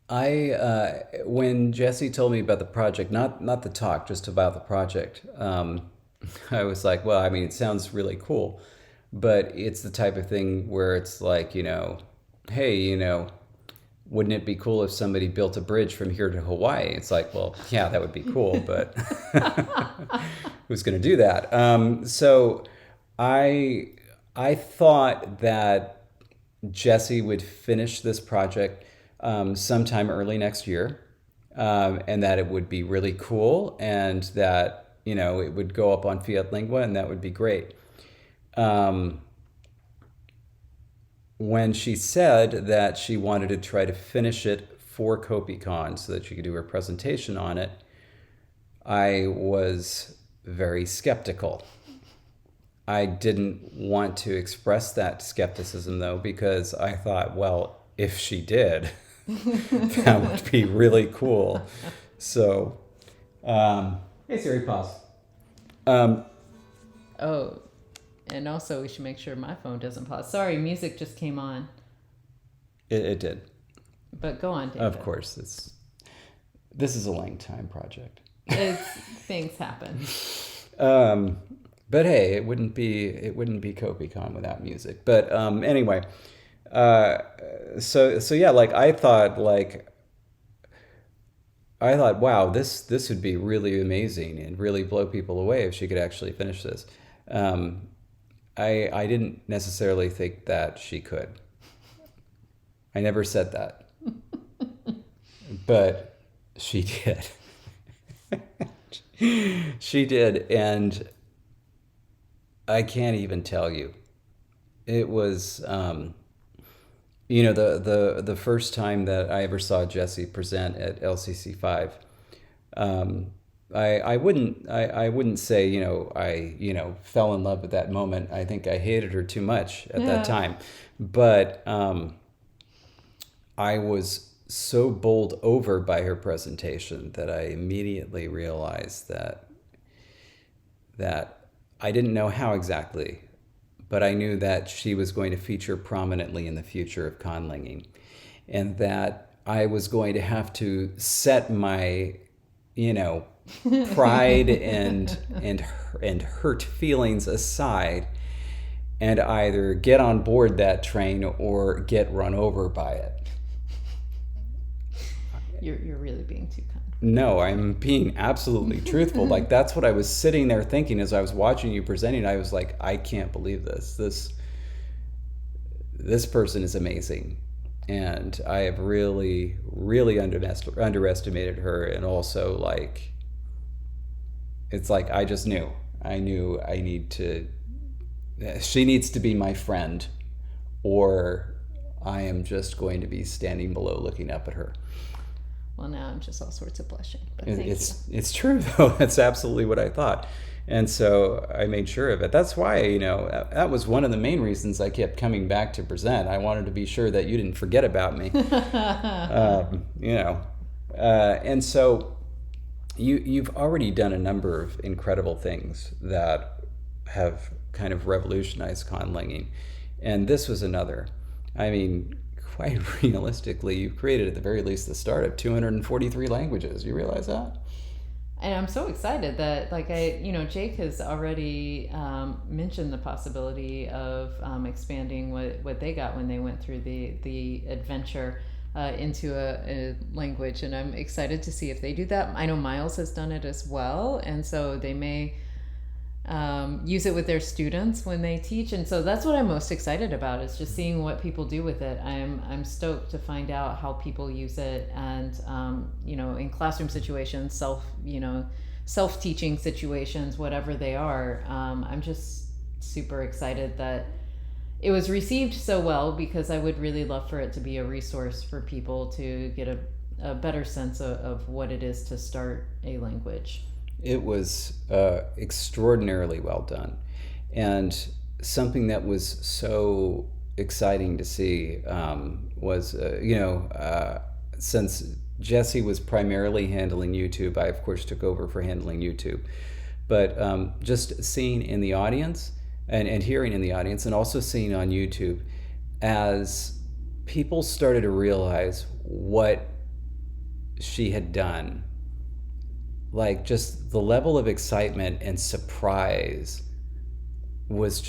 When Jesse told me about the project, not the talk, just about the project, I was like, well, I mean, it sounds really cool, but it's the type of thing where it's like, hey, wouldn't it be cool if somebody built a bridge from here to Hawaii? It's like, well, yeah, that would be cool, but who's going to do that? So I thought that Jesse would finish this project sometime early next year, and that it would be really cool, and that, it would go up on Fiat Lingua, and that would be great. When she said that she wanted to try to finish it for Kopikon so that she could do her presentation on it, I was very skeptical. I didn't want to express that skepticism, though, because I thought, well, if she did, that would be really cool. So, hey Siri, pause. And also, we should make sure my phone doesn't pause. Sorry, music just came on. It did. But go on, David. Of course, this is a LangTime project. Things happen. But hey, it wouldn't be Kopikon without music. But anyway, so yeah, I thought, wow, this would be really amazing and really blow people away if she could actually finish this. I didn't necessarily think that she could. I never said that. But she did. She did, and I can't even tell you. It was, the first time that I ever saw Jesse present at LCC5. I wouldn't say, I fell in love at that moment. I think I hated her too much at that time. But I was so bowled over by her presentation that I immediately realized that I didn't know how exactly, but I knew that she was going to feature prominently in the future of conlanging, and that I was going to have to set my, pride and hurt feelings aside, and either get on board that train or get run over by it. You're really being too kind. No, I'm being absolutely truthful. Like, that's what I was sitting there thinking as I was watching you presenting. I was like, I can't believe this. This person is amazing. And I have really, really underestimated her. And also, like, it's like I just knew. I knew she needs to be my friend, or I am just going to be standing below looking up at her. Well, now I'm just all sorts of blushing. But thank you. It's true, though. That's absolutely what I thought. And so I made sure of it. That's why, that was one of the main reasons I kept coming back to present. I wanted to be sure that you didn't forget about me. And so you've already done a number of incredible things that have kind of revolutionized conlanging. And this was another. I mean, quite realistically, you've created at the very least the start of 243 languages. You realize that? And I'm so excited that, Jake has already mentioned the possibility of expanding what they got when they went through the adventure into a language. And I'm excited to see if they do that. I know Miles has done it as well. And so they may use it with their students when they teach. And so that's what I'm most excited about, is just seeing what people do with it. I'm stoked to find out how people use it, and in classroom situations, self-teaching situations, whatever they are. I'm just super excited that it was received so well, because I would really love for it to be a resource for people to get a better sense of what it is to start a language. It was extraordinarily well done, and something that was so exciting to see was, since Jesse was primarily handling YouTube, I of course took over for handling YouTube, but just seeing in the audience and hearing in the audience, and also seeing on YouTube, as people started to realize what she had done. Like, just the level of excitement and surprise was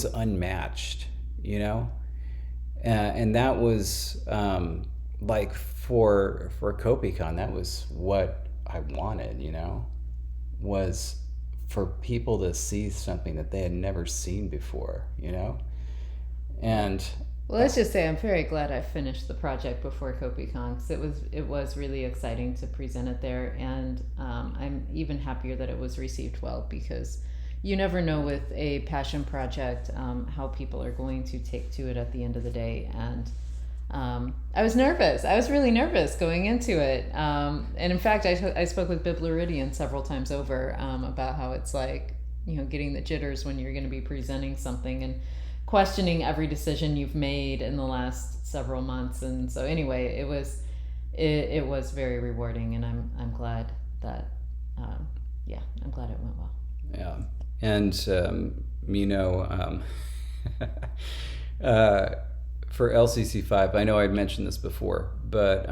unmatched, and that was like for Kopikon, that was what I wanted, was for people to see something that they had never seen before, and well, let's just say I'm very glad I finished the project before Kopikon, because it was really exciting to present it there, and I'm even happier that it was received well, because you never know with a passion project how people are going to take to it at the end of the day. And I was nervous. I was really nervous going into it, and in fact, I spoke with Bibluridian several times over about how it's like, getting the jitters when you're going to be presenting something and questioning every decision you've made in the last several months. And so anyway, it was very rewarding, and I'm glad that I'm glad it went well. Yeah. And for LCC5, I know I'd mentioned this before, but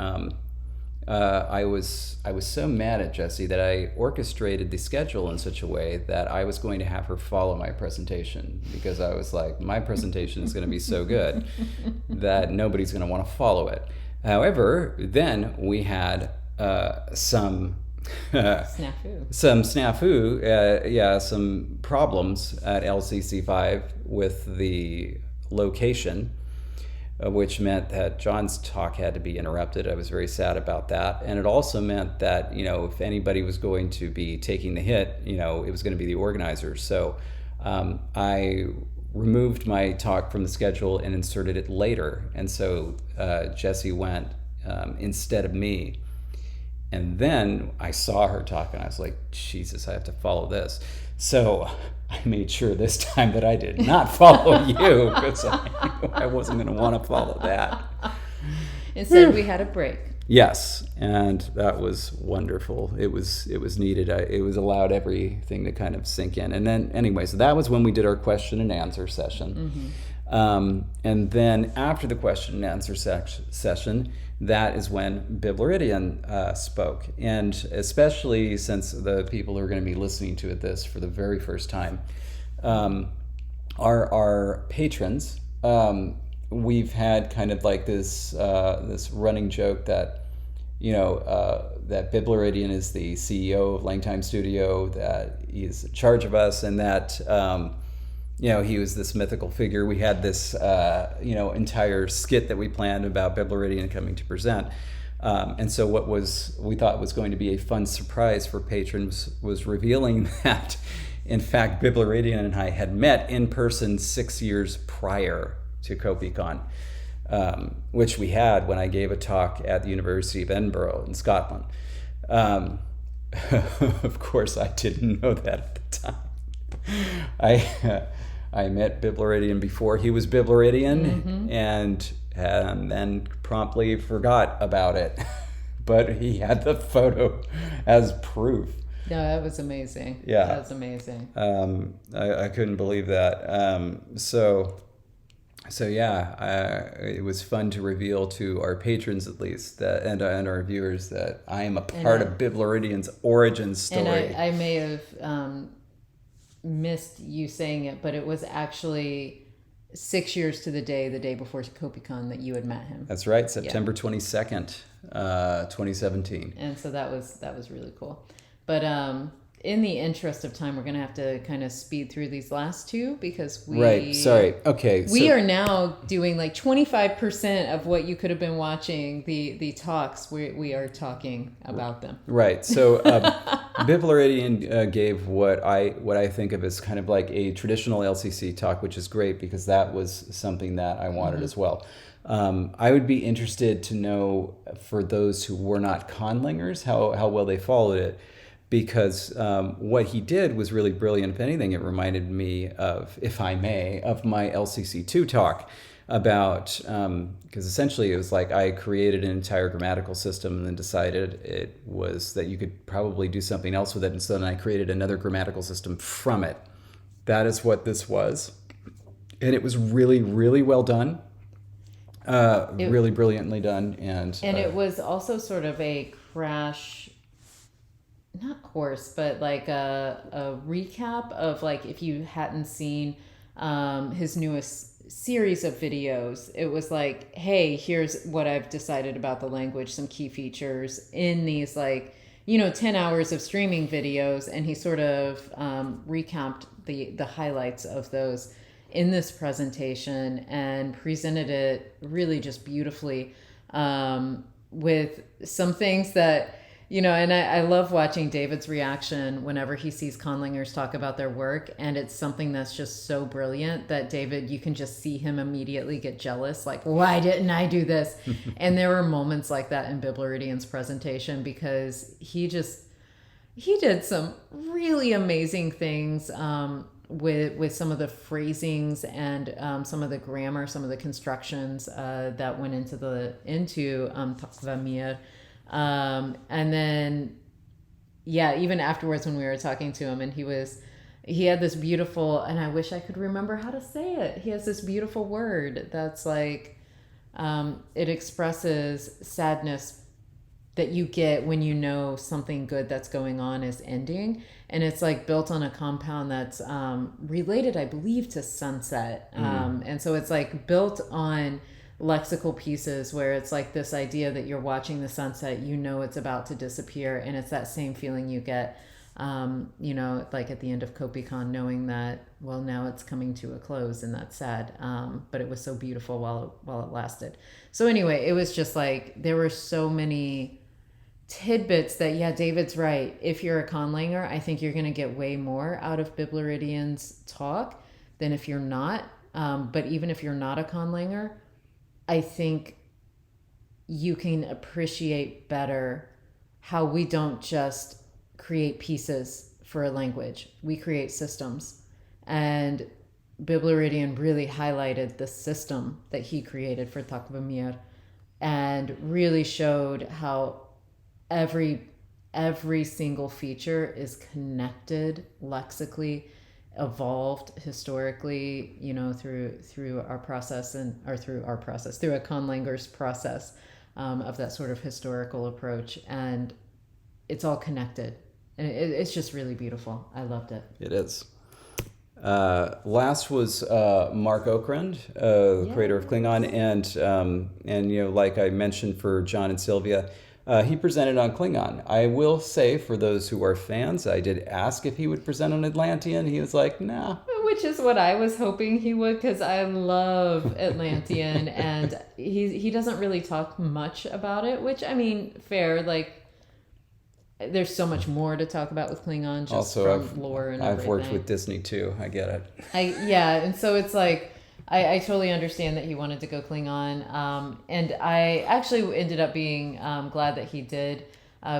I was so mad at Jessie that I orchestrated the schedule in such a way that I was going to have her follow my presentation, because I was like, my presentation is going to be so good that nobody's going to want to follow it. However, then we had some some problems at LCC5 with the location, which meant that John's talk had to be interrupted. I was very sad about that. And it also meant that, if anybody was going to be taking the hit, it was going to be the organizers. So I removed my talk from the schedule and inserted it later. And so Jessie went instead of me. And then I saw her talk, and I was like, Jesus, I have to follow this. So I made sure this time that I did not follow you, because I knew I wasn't going to want to follow that. Instead, we had a break. Yes, and that was wonderful. It was needed. It was allowed everything to kind of sink in. And then, anyway, so that was when we did our question and answer session. Mm-hmm. And then after the question and answer session, that is when Bibluridian spoke. And especially since the people who are going to be listening to this for the very first time are our patrons, we've had kind of like this running joke that that Bibleridian is the CEO of LangTime Studio, that he's in charge of us, and that he was this mythical figure. We had this entire skit that we planned about Bibleridian coming to present. And so what we thought was going to be a fun surprise for patrons was revealing that, in fact, Bibleridian and I had met in person 6 years prior to Kopikon, which we had when I gave a talk at the University of Edinburgh in Scotland. Of course, I didn't know that at the time. I met Bibleridian before he was Bibleridian, and then promptly forgot about it. But he had the photo as proof. No, that was amazing. Yeah. That was amazing. I couldn't believe that. So yeah, it was fun to reveal to our patrons, at least, that and our viewers, that I am a part of Bibleridian's origin story. And I may have missed you saying it, but it was actually 6 years to the day before Kopikon, that you had met him. That's right, September 22nd, 2017. And so that was really cool. But in the interest of time, we're going to have to kind of speed through these last two, because we are now doing like 25% of what you could have been watching the talks. We are talking about them. Right. So Bibleridian gave what I think of as kind of like a traditional LCC talk, which is great because that was something that I wanted as well. I would be interested to know, for those who were not conlangers, how well they followed it. Because what he did was really brilliant. If anything, it reminded me of, if I may, of my LCC2 talk about, because essentially it was like I created an entire grammatical system and then decided it was that you could probably do something else with it. And so then I created another grammatical system from it. That is what this was. And it was really, really well done. Really brilliantly done. And it was also sort of a crash, not course, but like a recap of, like, if you hadn't seen his newest series of videos, it was like, hey, here's what I've decided about the language, some key features in these, like, 10 hours of streaming videos, and he sort of recapped the highlights of those in this presentation and presented it really just beautifully, with some things that, and I love watching David's reaction whenever he sees conlangers talk about their work, and it's something that's just so brilliant that David, you can just see him immediately get jealous, like, why didn't I do this? And there were moments like that in Bibleridian's presentation, because he did some really amazing things with some of the phrasings and some of the grammar, some of the constructions that went into Takvamir. And then, even afterwards when we were talking to him, and he had this beautiful, and I wish I could remember how to say it. He has this beautiful word that's like, it expresses sadness that you get when you know something good that's going on is ending. And it's like built on a compound that's related, I believe, to sunset. And so it's like built on lexical pieces where it's like this idea that you're watching the sunset, it's about to disappear, and it's that same feeling you get like at the end of Kopikon, knowing that, well, now it's coming to a close, and that's sad, but it was so beautiful while it lasted. So anyway, it was just like there were so many tidbits that, David's right. If you're a conlanger, I think you're going to get way more out of Bibleridian's talk than if you're not, but even if you're not a conlanger, I think you can appreciate better how we don't just create pieces for a language. We create systems. And Bibleridian really highlighted the system that he created for Takvamir, and really showed how every single feature is connected lexically, evolved historically, through our process, through a conlanger's process of that sort of historical approach, and it's all connected, and it's just really beautiful. I loved it. It is. Last was Mark Okrand, creator of Klingon, and like I mentioned for John and Sylvia, he presented on Klingon. I will say, for those who are fans, I did ask if he would present on Atlantean. He was like, "Nah." Which is what I was hoping he would, because I love Atlantean, and he doesn't really talk much about it. Which, I mean, fair. Like, there's so much more to talk about with Klingon, just also, from lore and I've everything. worked with Disney too. I get it. And so it's like I totally understand that he wanted to go Klingon, and I actually ended up being glad that he did,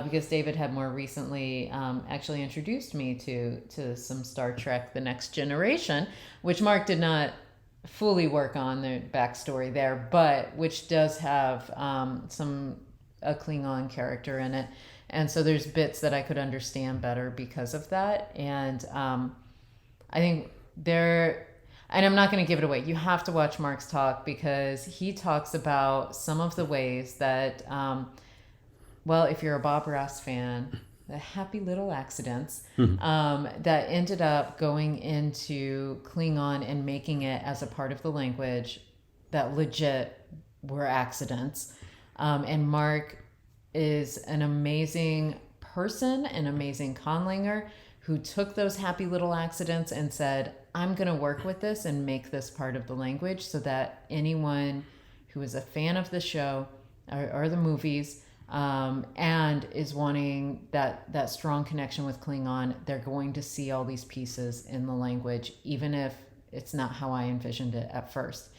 because David had more recently actually introduced me to some Star Trek: The Next Generation, which Mark did not fully work on the backstory there, but which does have a Klingon character in it. And so there's bits that I could understand better because of that. And I think and I'm not going to give it away. You have to watch Mark's talk, because he talks about some of the ways that, if you're a Bob Ross fan, the happy little accidents that ended up going into Klingon and making it as a part of the language that legit were accidents. And Mark is an amazing person, an amazing conlanger, who took those happy little accidents and said, I'm going to work with this and make this part of the language, so that anyone who is a fan of the show or the movies and is wanting that strong connection with Klingon, they're going to see all these pieces in the language, even if it's not how I envisioned it at first.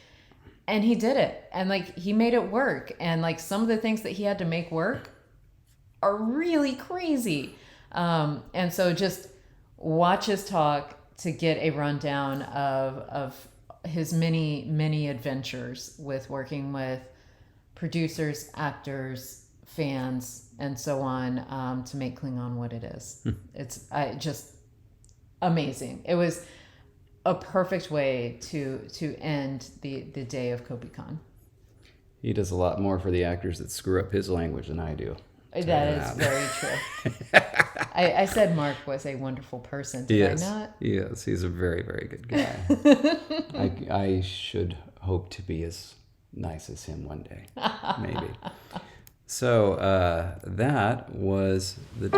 And he did it. And like, he made it work. And like, some of the things that he had to make work are really crazy. And so just watch his talk to get a rundown of his many, many adventures with working with producers, actors, fans, and so on, to make Klingon what it is. It's just amazing. It was a perfect way to end the day of Kopikon. He does a lot more for the actors that screw up his language than I do. That is very true. I said Mark was a wonderful person. Did I not? Yes, he's a very, very good guy. I should hope to be as nice as him one day, maybe. So that was the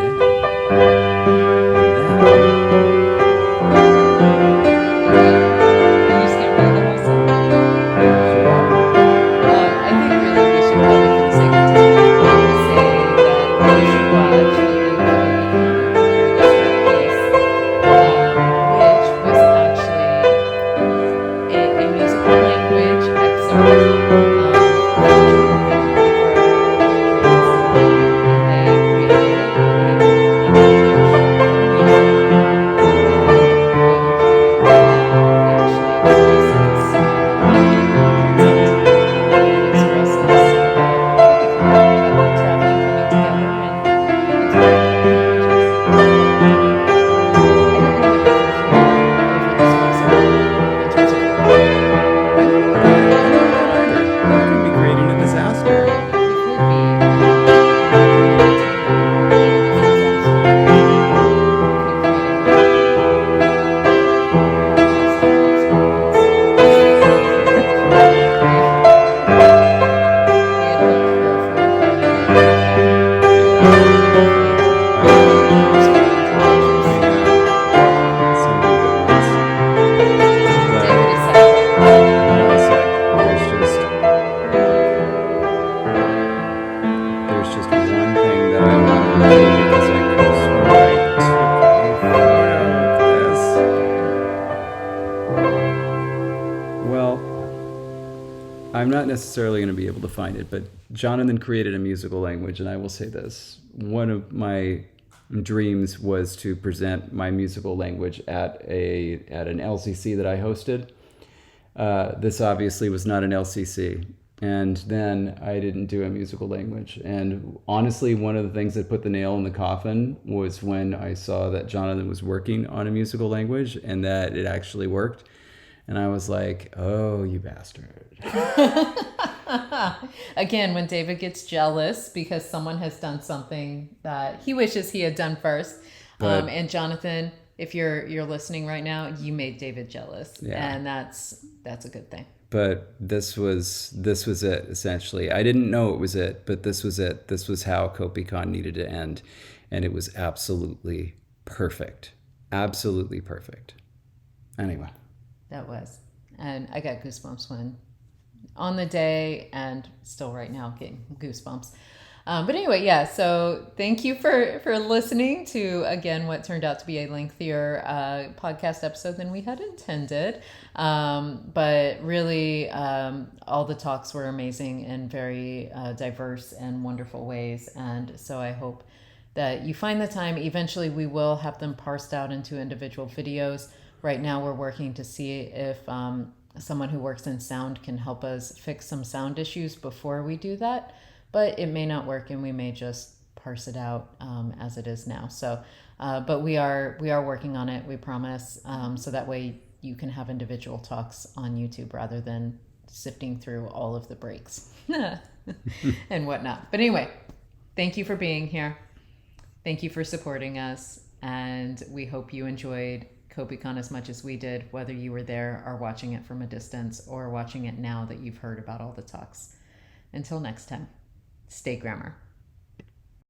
I'm not necessarily going to be able to find it, but Jonathan created a musical language, and I will say this. One of my dreams was to present my musical language at an LCC that I hosted. This obviously was not an LCC, and then I didn't do a musical language. And honestly, one of the things that put the nail in the coffin was when I saw that Jonathan was working on a musical language and that it actually worked. And I was like, oh, you bastard. Again, when David gets jealous because someone has done something that he wishes he had done first. And Jonathan if you're listening right now, you made David jealous, Yeah. and that's a good thing. But this was it essentially. I didn't know it was it, but this was it. This was how Kopikon needed to end, and it was absolutely perfect. Absolutely perfect. Anyway. That was, and I got goosebumps when on the day, and still right now getting goosebumps. But anyway, yeah. So thank you for listening to, again, what turned out to be a lengthier podcast episode than we had intended. But really, all the talks were amazing in very diverse and wonderful ways. And so I hope that you find the time. Eventually, we will have them parsed out into individual videos. Right now, we're working to see if someone who works in sound can help us fix some sound issues before we do that. But it may not work, and we may just parse it out as it is now. So, but we are working on it. We promise. So that way you can have individual talks on YouTube rather than sifting through all of the breaks and whatnot. But anyway, thank you for being here. Thank you for supporting us, and we hope you enjoyed Kopikon as much as we did, whether you were there or watching it from a distance or watching it now that you've heard about all the talks. Until next time. Stay grammar.